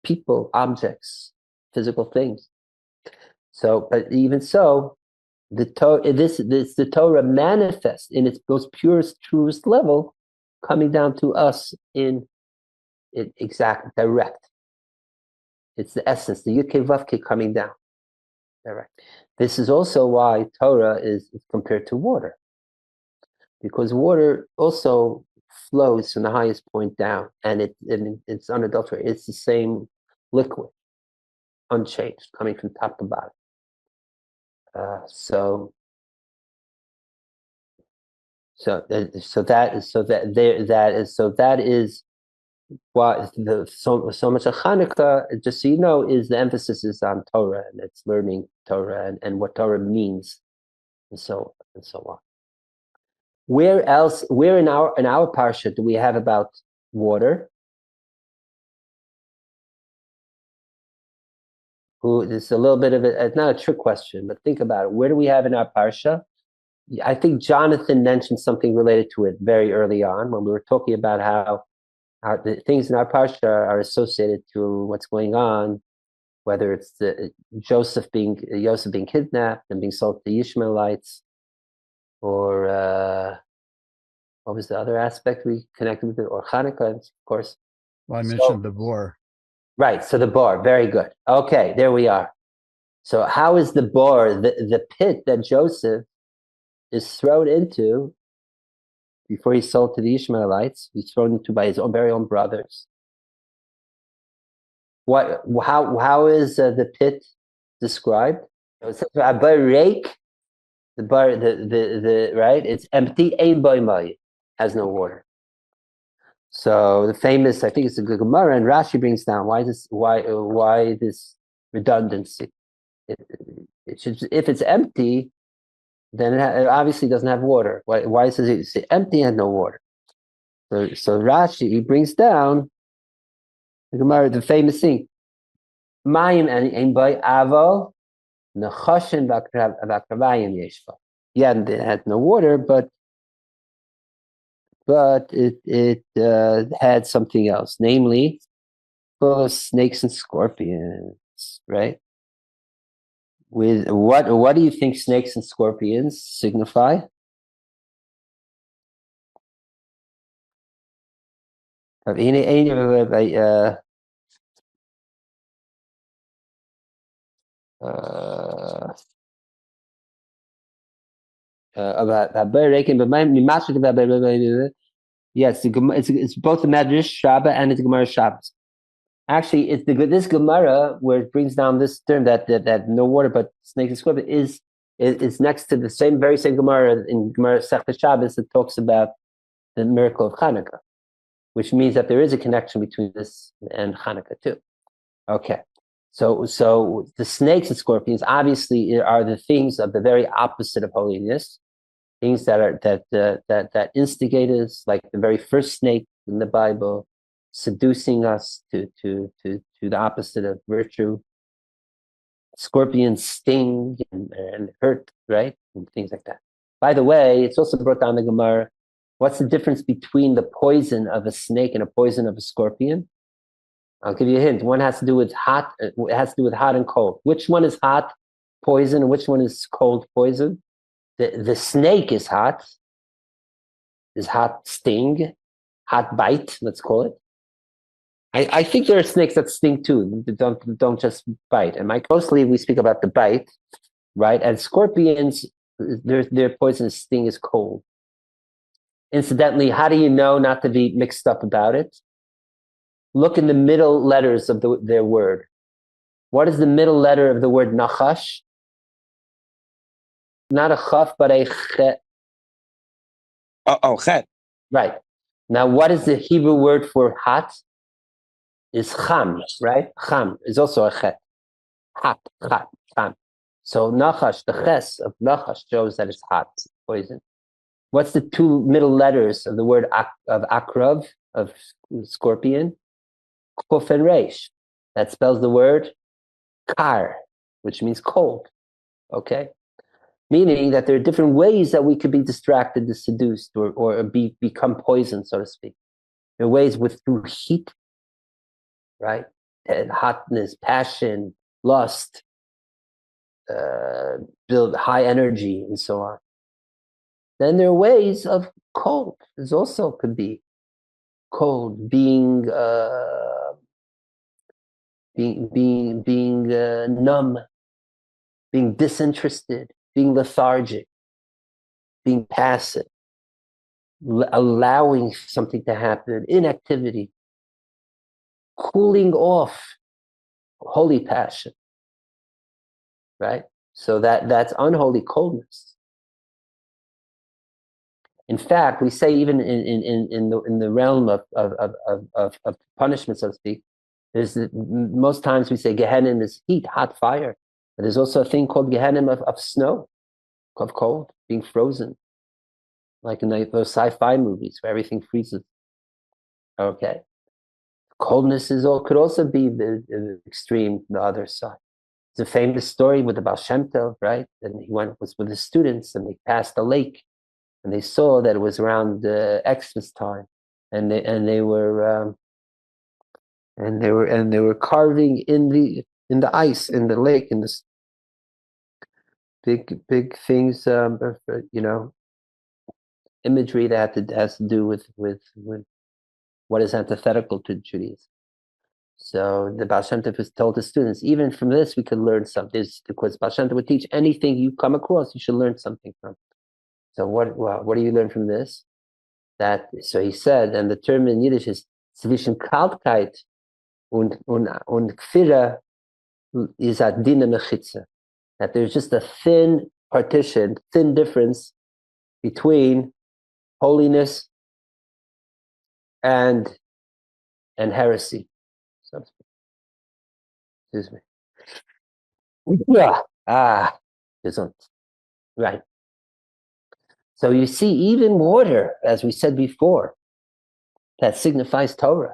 people, objects, physical things. So, but even so, the Torah manifests in its most purest, truest level, coming down to us in exact direct. It's the essence, the Yud Kei Vav Kei coming down direct. This is also why Torah is compared to water, because water also flows from the highest point down, and it's unadulterated. It's the same liquid, unchanged, coming from top to bottom. So that is why so much of Chanukah, just so you know, is the emphasis is on Torah, and it's learning Torah and what Torah means, and so on. Where in our parsha do we have about water? It's a little bit of it's not a trick question, but think about it. Where do we have in our parsha? I think Jonathan mentioned something related to it very early on when we were talking about how the things in our parsha are associated to what's going on, whether it's Joseph being kidnapped and being sold to the Ishmaelites, or what was the other aspect we connected with it, or Chanukah, of course. Well, I mentioned the boar. Right, so the bar, very good. Okay, there we are. So how is the bar, the pit that Joseph is thrown into before he's sold to the Ishmaelites, he's thrown into by his very own brothers? How is the pit described? It says, the bar, right? It's empty, ein bo mai, has no water. So the famous, I think it's a good Gemara, and Rashi brings down why this redundancy. It should, if it's empty, then it obviously doesn't have water. Why does it say empty and no water? So Rashi, he brings down the Gemara, the famous thing, Mayim ein bay aval nechashin v'akravayim yeshva. Yeah, it had no water, but it had something else, namely full of snakes and scorpions, right? With what do you think snakes and scorpions signify? Yes, it's both the Medrash Shabbat and it's Gemara Shabbos. Actually, it's this Gemara where it brings down this term that no water but snakes and scorpions is next to the very same Gemara in Gemara Sechta Shabbos that talks about the miracle of Chanukah, which means that there is a connection between this and Chanukah too. Okay, so the snakes and scorpions obviously are the things of the very opposite of holiness. Things that instigate us, like the very first snake in the Bible, seducing us to the opposite of virtue. Scorpions sting and hurt, right? And things like that. By the way, it's also brought down the Gemara. What's the difference between the poison of a snake and a poison of a scorpion? I'll give you a hint. One has to do with hot. It has to do with hot and cold. Which one is hot poison and which one is cold poison? The snake is hot sting, hot bite, let's call it. I think there are snakes that sting too. Don't just bite. And mostly we speak about the bite, right? And scorpions, their poisonous sting is cold. Incidentally, how do you know not to be mixed up about it? Look in the middle letters of their word. What is the middle letter of the word nachash? Not a chaf, but a chet. Chet. Right. Now, what is the Hebrew word for hot? Is cham, right? Cham is also a chet. Hot, cham. So nachash, the ches of nachash shows that it's hot, poison. What's the two middle letters of the word of akrav, of scorpion? Kuf and reish. That spells the word kar, which means cold. Okay? Meaning that there are different ways that we could be distracted, seduced, or become poisoned, so to speak. There are ways through heat, right? And hotness, passion, lust, build high energy, and so on. Then there are ways of cold. There's also could be cold, being numb, being disinterested, being lethargic, being passive, allowing something to happen, inactivity, cooling off, holy passion, right? So that's unholy coldness. In fact, we say even in the realm of punishment, so to speak, most times we say Gehenna is heat, hot fire. But there's also a thing called Gehenna of snow, of cold, being frozen, like in those sci-fi movies where everything freezes. Okay, coldness could also be the extreme, the other side. It's a famous story with the Baal Shem Tov, right? And he was with his students, and they passed a lake. And they saw that it was around Xmas time, and they were carving in the ice in the lake, in this big things, imagery that has to do with what is antithetical to Judaism. So the Baal Shem Tov was told to students, even from this we could learn something, because Baal Shem Tov would teach anything you come across, you should learn something from. So what do you learn from this? So he said, and the term in Yiddish is zwischen Kaltkeit und Kfira is adina mechitza. That there's just a thin partition, thin difference between holiness and heresy. So, excuse me. Yeah. Gesund. Right. So you see, even water, as we said before, that signifies Torah,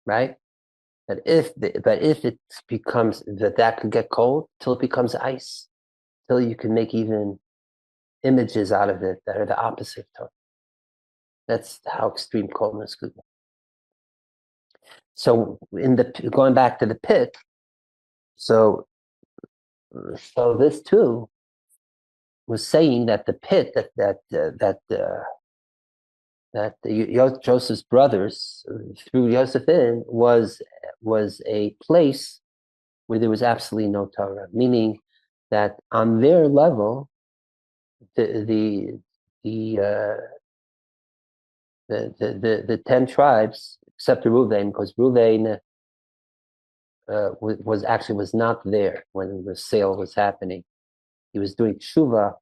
right? But if it becomes that could get cold till it becomes ice, till you can make even images out of it that are the opposite of Torah. That's how extreme coldness could be. So going back to the pit, so this too was saying that the pit that Joseph's brothers threw Joseph in was a place where there was absolutely no Torah, meaning that on their level, the 10 tribes, except Reuven, because Reuven was not there when the sale was happening. He was doing tshuva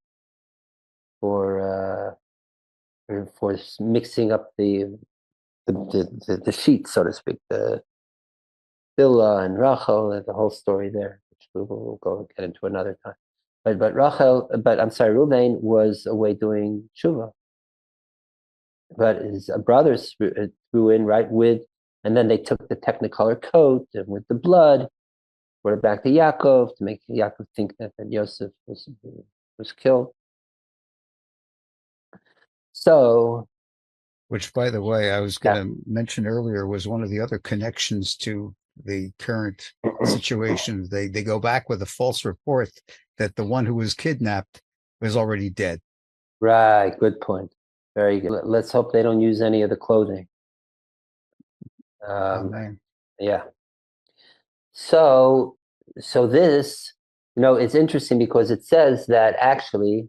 for mixing up the sheets, so to speak, the Bilhah and Rachel, and the whole story there, which we'll go get into another time. But Reuven was away doing tshuva. But his brothers threw in, right, and then they took the technicolor coat and with the blood, brought it back to Yaakov to make Yaakov think that Yosef was killed. So, Which, by the way, I was going to mention earlier, was one of the other connections to the current situation. They go back with a false report that the one who was kidnapped was already dead. right, good point. Very good. Let's hope they don't use any of the clothing. Amen. Yeah. So this, it's interesting because it says that actually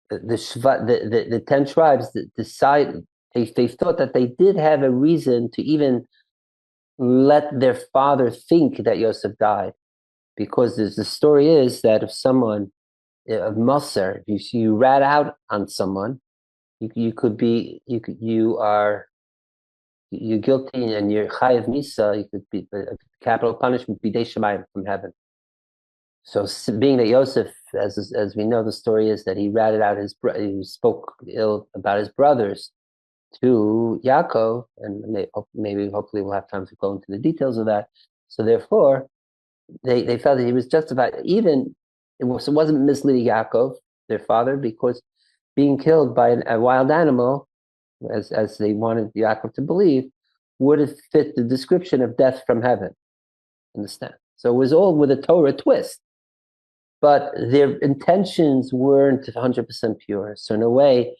the 10 tribes decided, they thought that they did have a reason to even let their father think that Yosef died, because the story is that if someone of Musar, if you rat out on someone, you're guilty and you're chayav misa. You could be capital punishment, bidei shemayim, from heaven. So being that Yosef, as we know, the story is that he ratted out he spoke ill about his brothers to Yaakov, and hopefully we'll have time to go into the details of that. So therefore, they felt that he was justified. Even it wasn't misleading Yaakov, their father, because being killed by a wild animal, as they wanted Yaakov to believe, would have fit the description of death from heaven. Understand? So it was all with a Torah twist. But their intentions weren't 100% pure. So in a way,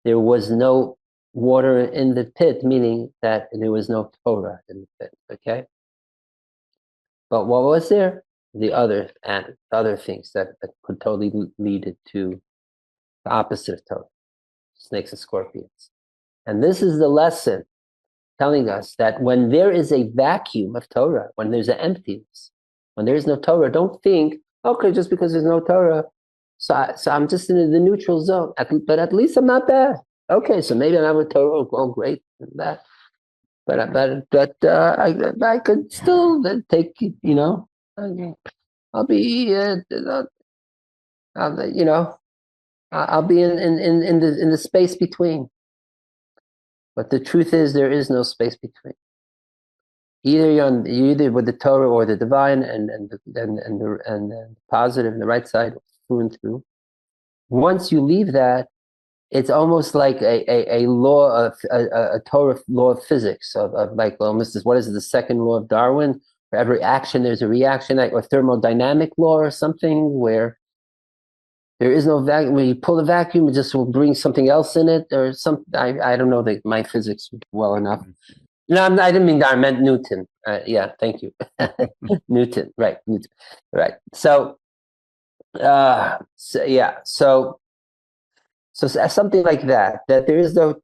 there was no water in the pit, meaning that there was no Torah in the pit, okay? But what was there? The other things that could totally lead it to the opposite of Torah, snakes and scorpions. And this is the lesson telling us that when there is a vacuum of Torah, when there's an emptiness, when there is no Torah, don't think, okay, just because there's no Torah, so I'm just in the neutral zone. But at least I'm not bad. Okay, so maybe I'm not with Torah. Oh, great, that. But I could still take, I'll be, I'll be in the space between. But the truth is, there is no space between. You're either with the Torah or the divine, and the positive and the right side, through and through. Once you leave that, it's almost like a law of a Torah law of physics of like, well, what is it, the second law of Darwin? For every action, there's a reaction, or thermodynamic law or something, where there is no vacuum. When you pull the vacuum, it just will bring something else in it, or some. I don't know my physics well enough. No, I didn't mean that. I meant Newton. Yeah, thank you. Newton, right? Newton, right. So something like that. That there is no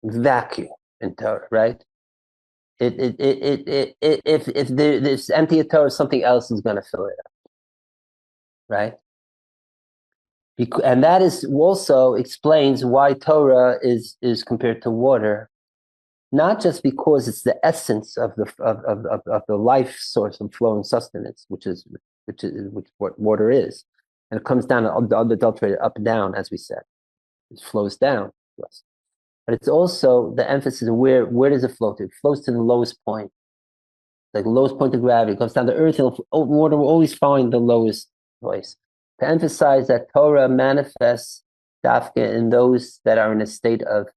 vacuum in Torah, right? If there's empty of Torah, something else is going to fill it up, right? And that is also explains why Torah is compared to water. Not just because it's the essence of the life source of flowing sustenance, which what water is, and it comes down unadulterated up and down, as we said, it flows down to us. But it's also the emphasis of where does it flow to? It flows to the lowest point, like the lowest point of gravity. It comes down to earth. Water will always find the lowest place. To emphasize that Torah manifests dafka in those that are in a state of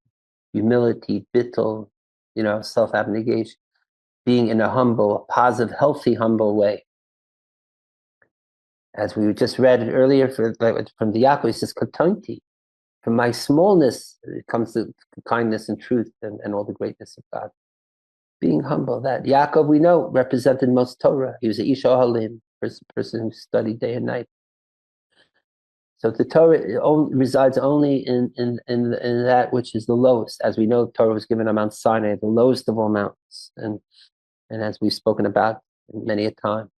humility, bittul, self-abnegation, being in a humble, positive, healthy, humble way. As we just read earlier from the Yaakov, he says, Katonti, from my smallness it comes to kindness and truth and all the greatness of God. Being humble, that Yaakov, we know, represented most Torah. He was an Ish Ohalim, person who studied day and night. So the Torah resides only in that which is the lowest. As we know, Torah was given on Mount Sinai, the lowest of all mountains, and as we've spoken about many a time,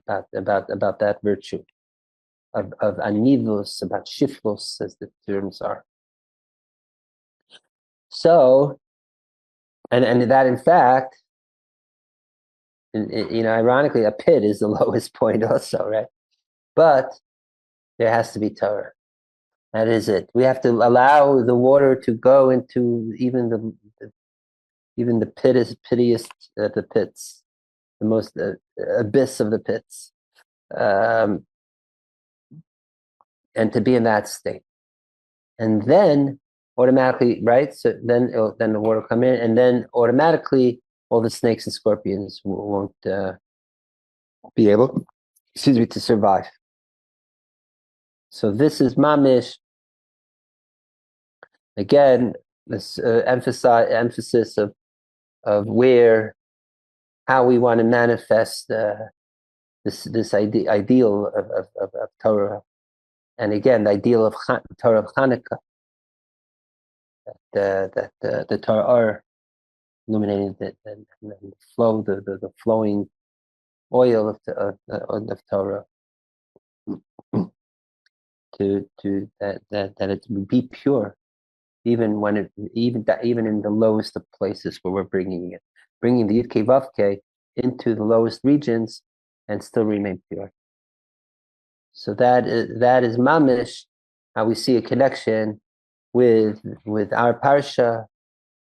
about that virtue of anivus, about shiflos, as the terms are. So, and that in fact, ironically, a pit is the lowest point also, right? But there has to be Torah. That is it. We have to allow the water to go into even the pittiest of the pits, the most abyss of the pits, and to be in that state. And then automatically, right? So then the water will come in, and then automatically all the snakes and scorpions won't be able, to survive. So this is mamish. Again, this emphasis of how we want to manifest this ideal of Torah, and again the ideal of Torah of Chanuka, that the Torah are illuminating and flow the flowing oil of Torah to that it would be pure, even when even in the lowest of places where we're bringing the Yudke Vavke into the lowest regions and still remain pure. So that is mamish, how we see a connection with our parsha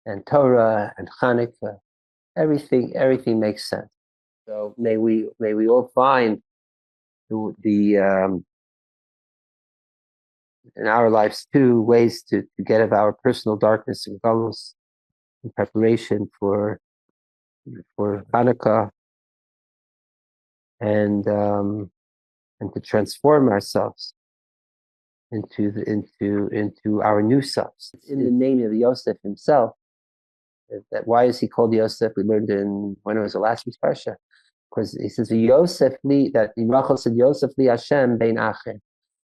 and Torah and Chanukah. Everything makes sense. So may we all find the in our lives too ways to get of our personal darkness and galus in preparation for Hanukkah, and to transform ourselves into our new selves in the name of Yosef himself. That why is he called Yosef? We learned when it was the last week's parsha, because he says Yosef li, that Rachel said Yosef li Hashem bein acher,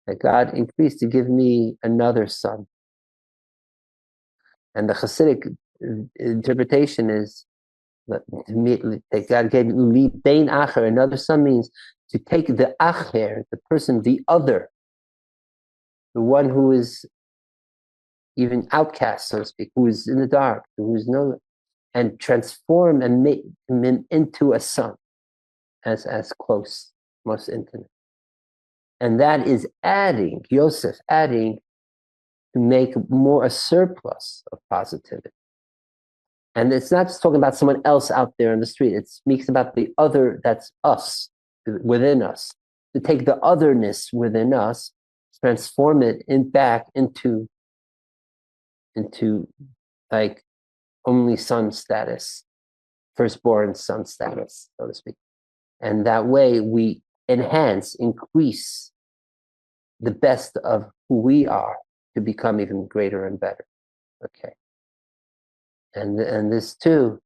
that God increased to give me another son. And the Hasidic interpretation is that God gave li bein acher, another son, means to take the acher, the person, the other, the one who is even outcast, so to speak, who is in the dark, who is and transform and make him into a son, as close, most intimate. And that is Yosef adding to make more a surplus of positivity. And it's not just talking about someone else out there in the street. It speaks about the other, that's us, within us. To take the otherness within us, transform it back into like only son status, firstborn son status, so to speak. And that way we increase the best of who we are to become even greater and better. Okay. And this too,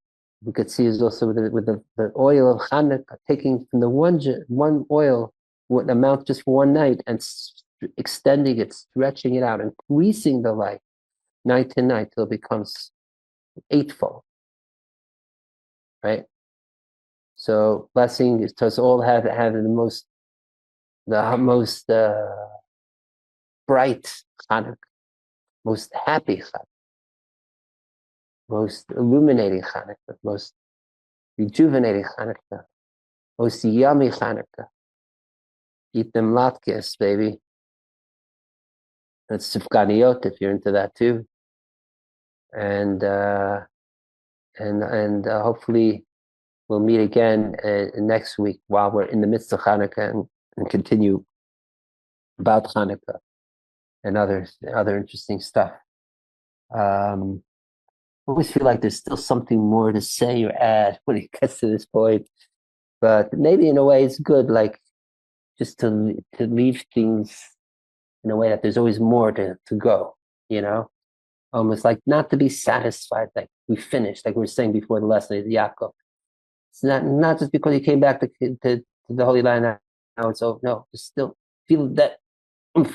we could see is also with the oil of Chanukah, taking from the one oil, what amount just for one night, and extending it, stretching it out, increasing the light night to night till it becomes eightfold. Right? So blessing is to us all have the most bright Chanukah, most happy Chanukah, most illuminating Chanukah, most rejuvenating Chanukah, most yummy Chanukah. Eat them latkes, baby. That's sufganiyot if you're into that too. And hopefully we'll meet again next week while we're in the midst of Chanukah and continue about Chanukah and other interesting stuff. I always feel like there's still something more to say or add when it gets to this point, but maybe in a way it's good, like just to leave things in a way that there's always more to go, almost like not to be satisfied, like we finished, like we were saying before the lesson of Yaakov. It's not just because you came back to the Holy Land now it's over. No, just still feel that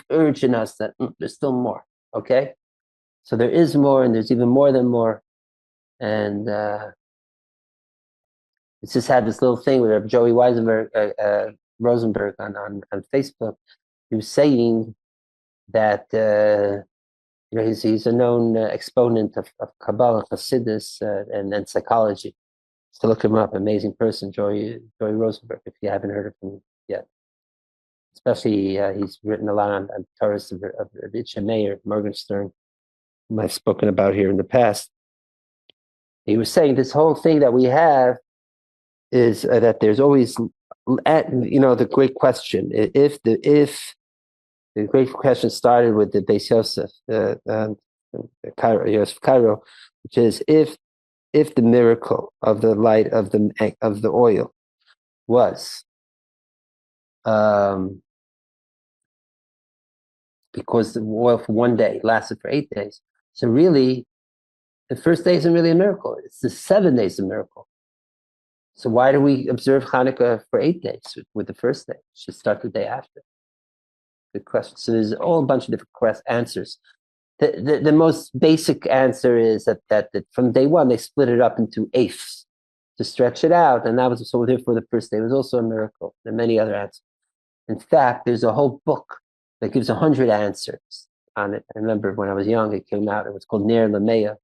urge in us that there's still more. Okay, so there is more, and there's even more than more. And it's just had this little thing with Joey Rosenberg on Facebook. He was saying that he's a known exponent of Kabbalah, Hasidus, and psychology. So look him up, amazing person, Joey Rosenberg, if you haven't heard of him yet. Especially, he's written a lot on Torah of Itcha Meir, Morgenstern, whom I've spoken about here in the past. He was saying this whole thing that we have is that there's always, the great question. If the great question started with the Beis Yosef, Cairo, which is if the miracle of the light of the oil was because the oil for one day lasted for 8 days, so really the first day isn't really a miracle. It's the 7 days a miracle. So why do we observe Chanukah for 8 days with the first day? It should start the day after. Good question. So there's a whole bunch of different answers. The most basic answer is that from day one they split it up into eighths to stretch it out, and that was so therefore the first day was also a miracle. There are many other answers. In fact, there's a whole book that gives 100 answers on it. I remember when I was young, it came out. It was called Ner Lameya.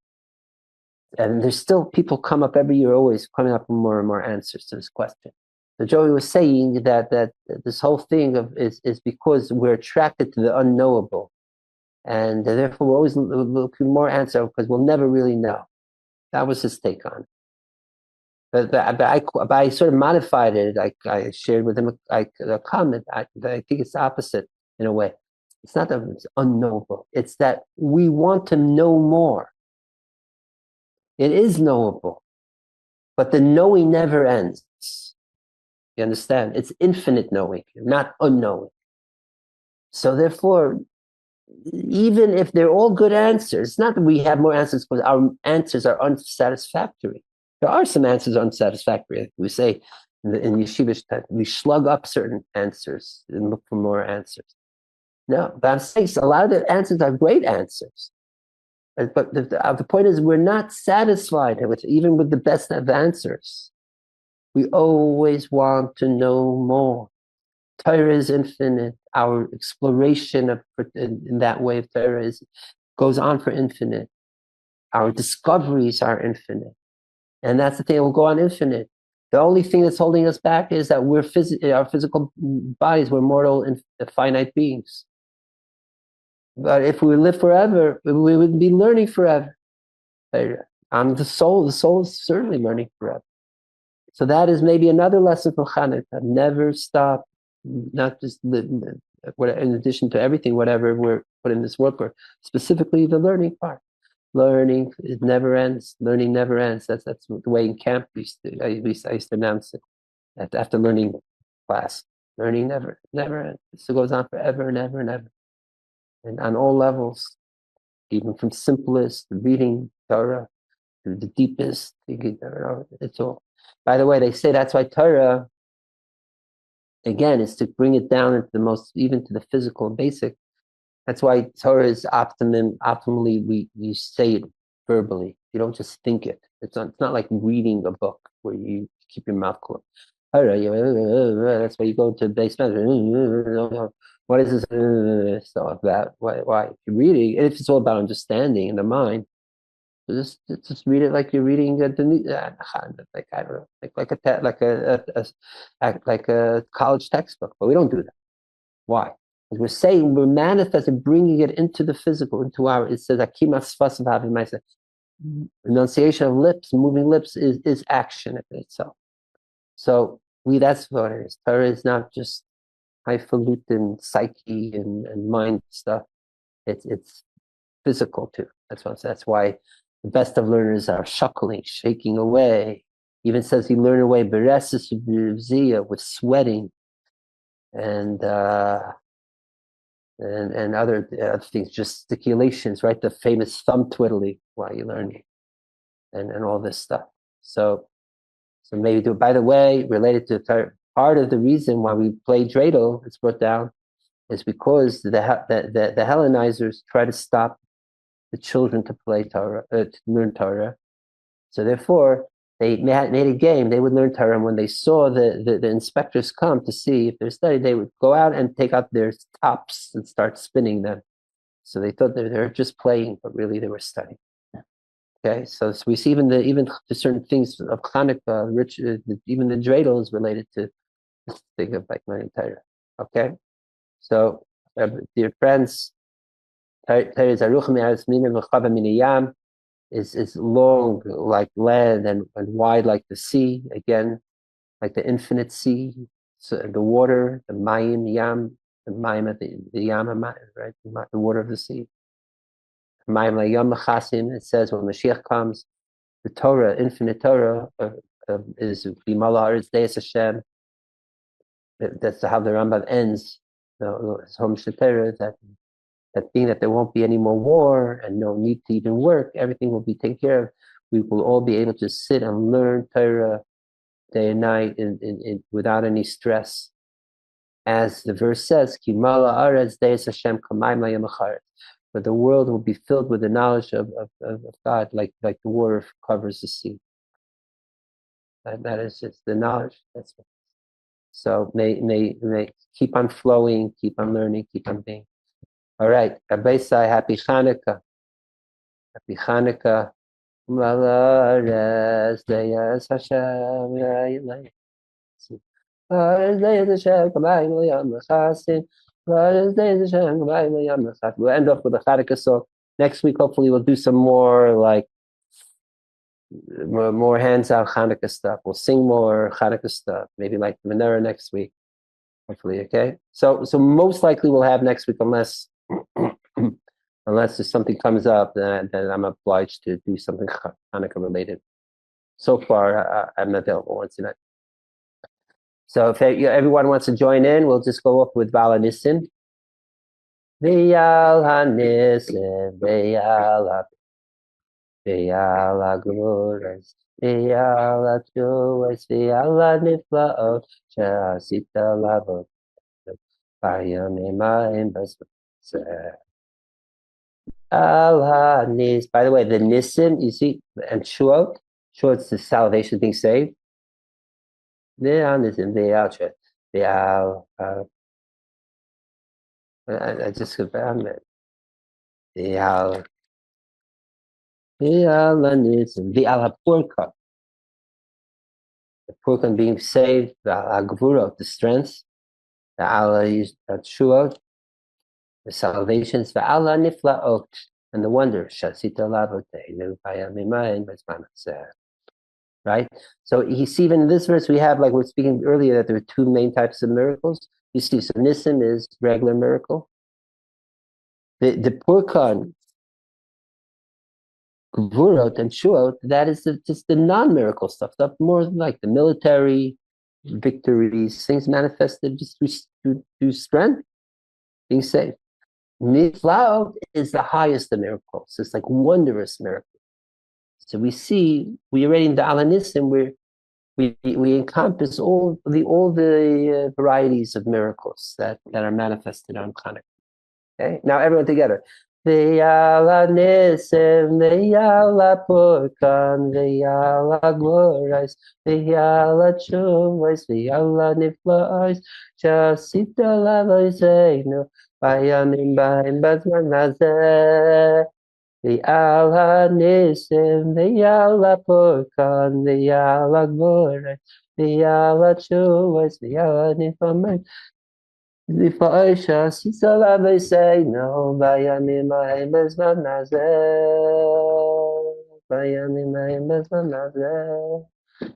And there's still people come up every year, always coming up with more and more answers to this question. So Joey was saying that this whole thing is because we're attracted to the unknowable. And therefore, we're always looking more answer because we'll never really know. That was his take on it. But I sort of modified it. I shared with him a comment. I think it's the opposite in a way. It's not that it's unknowable. It's that we want to know more. It is knowable, but the knowing never ends. You understand? It's infinite knowing, not unknowing. So therefore, even if they're all good answers, it's not that we have more answers because our answers are unsatisfactory. There are some answers unsatisfactory. We say in yeshiva, we slug up certain answers and look for more answers. No, but I'm saying a lot of the answers are great answers. But the point is, we're not satisfied even with the best of answers. We always want to know more. Torah is infinite. Our exploration in that way of Torah goes on for infinite. Our discoveries are infinite. And that's the thing, it will go on infinite. The only thing that's holding us back is that our physical bodies, we're mortal and finite beings. But if we live forever, we would be learning forever. The soul is certainly learning forever. So that is maybe another lesson from Chanukah. Never stop, not just in addition to everything, whatever we're put in this world for, specifically the learning part. Learning, it never ends. Learning never ends. That's the way in camp I used to announce it after learning class. Learning never ends. So it goes on forever and ever and ever. And on all levels, even from simplest reading Torah to the deepest, it's all. By the way, they say that's why Torah, again, is to bring it down into the most, even to the physical and basic. That's why Torah is optimally, you say it verbally. You don't just think it. It's not like reading a book where you keep your mouth closed. That's why you go to basement. What is this stuff about? Why? If you're reading, if it's all about understanding in the mind, just read it like you're reading like I don't know, like a college textbook. But we don't do that. Why? Because we're saying we're manifesting, bringing it into the physical, into our. It says enunciation of lips, moving lips is action in itself. So that's what it is. Torah is not just highfalutin psyche and mind stuff. It's physical too. That's why the best of learners are shuckling, shaking away. Even says he learned away beresis with sweating and other things, gesticulations, right? The famous thumb twiddling while you're learning, and all this stuff. So maybe by the way, related to part of the reason why we play dreidel, it's brought down, is because the Hellenizers try to stop the children to play Torah, to learn Torah. So therefore, they made a game. They would learn Torah, and when they saw the inspectors come to see if they're studying, they would go out and take out their tops and start spinning them. So they thought they were just playing, but really they were studying. Okay, so we see even to certain things of Chanukah, even the dreidel is related to this thing of like learning Torah. Okay, so dear friends, is long like land and wide like the sea. Again, like the infinite sea, so the water, the mayim yam, the mayim at the yam, right? The water of the sea. Mayim layam machasim. It says when Mashiach comes, the Torah, infinite Torah, is bimala haaretz deis Hashem. That's how the Rambam ends the Hom Shetera, that being that there won't be any more war and no need to even work, everything will be taken care of. We will all be able to sit and learn Torah day and night without any stress. As the verse says, Ki mala haaretz deis Hashem kamayim layam haaretz. But the world will be filled with the knowledge of God, like the water covers the sea. That is just the knowledge. That's what. So may keep on flowing, keep on learning, keep on being. All right, Rabbi Sai, happy Chanukah. Happy Chanukah. We'll end off with a Chanukah song. Next week, hopefully, we'll do some more more hands-on Chanukah stuff. We'll sing more Chanukah stuff. Maybe like the menorah next week. Hopefully, okay. So most likely we'll have next week, unless there's something comes up, then I'm obliged to do something Hanukkah related. So far, I'm not available Wednesday night. So if everyone wants to join in, we'll just go up with Vala Nissen. V'yal hanisim, v'yal glories, v'yal joys, v'yal niflaot, she'asita lavot, v'yamim ha'im b'zeh. Al nis. By the way, the nisim, you see, and shuot, shuot's the salvation being saved. V'yal nisim, v'yal shuot, v'yal. I just got found it. V'yal nisim, v'yal ha'purka. The purka being saved, v'yal ha'gvurot, the strength, v'yal shuot, the salvations, v'ala niflaot, and the wonder, shasita lavoteinu v'yamim b'zman. Right? So you see, even in this verse, we have, like we were speaking earlier, that there are two main types of miracles. You see, so nisim is regular miracle. The purkan, gvurot, and shuot, that is just the non-miracle stuff more like the military victories, things manifested just through strength, being saved. Niflaot is the highest of miracles. It's like wondrous miracle. So we already in the Alanisim where we encompass all the varieties of miracles that are manifested on Chanukah. Okay, now everyone together. V'yal hanisim, v'yal ha'purkan, v'yal ha'glories, v'yal ha'tshuvos, v'yal ha'niflaos, she'asita l'avoseinu, v'yamim b'hem b'zman hazeh. V'yal hanisim, v'yal ha'purkan, v'yal ha'glories, v'yal ha'tshuvos, v'yal ha'niflaos, v'yisha sita l'avoseinu, v'yamim b'hem b'zman hazeh. V'yamim b'hem b'zman hazeh.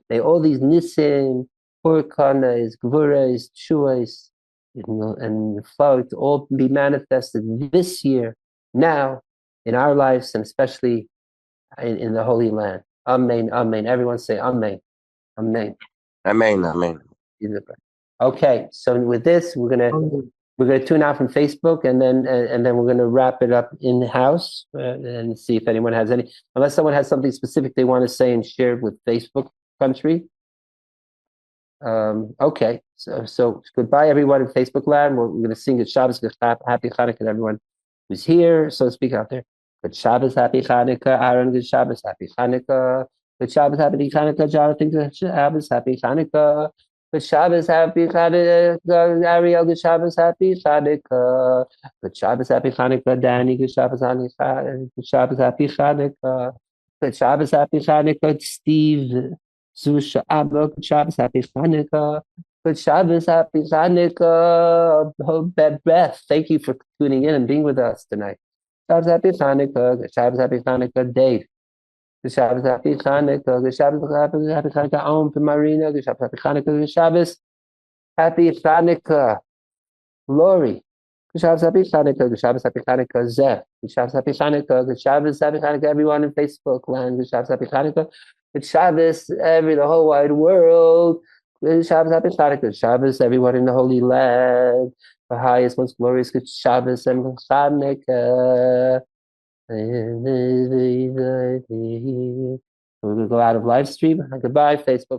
May all these nisim, purkanas, gvuras, shuas, and flout all be manifested this year, now, in our lives, and especially in the Holy Land. Amen, amen. Everyone say amen, amen. Amen, amen. Okay, so with this, we're gonna tune out from Facebook, and then we're gonna wrap it up in the house and see if anyone has any. Unless someone has something specific they want to say and share with Facebook country. Okay, so goodbye everyone in Facebook land. We're going to sing good Shabbos, happy Chanukah to everyone who's here, so to speak, out there. Good Shabbos, happy Chanukah. Aaron, good Shabbos, happy Chanukah. Good Shabbos, happy Chanukah. Jonathan, good Shabbos, happy Chanukah. Good Shabbos, happy Chanukah. Ariel, good Shabbos, happy Chanukah. Good Shabbos, happy Chanukah. Danny, good Shabbos, happy Chanukah. Good Shabbos, happy Chanukah. Steve, Zusha Abba, good Shabbos, happy Chanukah. Good Shabbos, happy Chanukah. Hold that breath. Thank you for tuning in and being with us tonight. Shabbos, happy Chanukah. Good Shabbos, happy Chanukah. Dave. Good Shabbos, happy Chanukah. Good Shabbos, happy Chanukah. Om to Marina. Good Shabbos, happy Chanukah. Good Shabbos, happy Chanukah. Glory. Good Shabbos, happy Chanukah. Good Shabbos, happy Chanukah. Zeh. Good Shabbos, happy Chanukah. Good Shabbos, happy Chanukah. Everyone in Facebook land. Good Shabbos, happy Chanukah. Good Shabbos, the whole wide world. Good Shabbos, happy Chanukah. Good Shabbos, everyone in the Holy Land. The highest, most glorious Good Shabbos and Chanukah. We're going to go out of live stream. Goodbye, Facebook.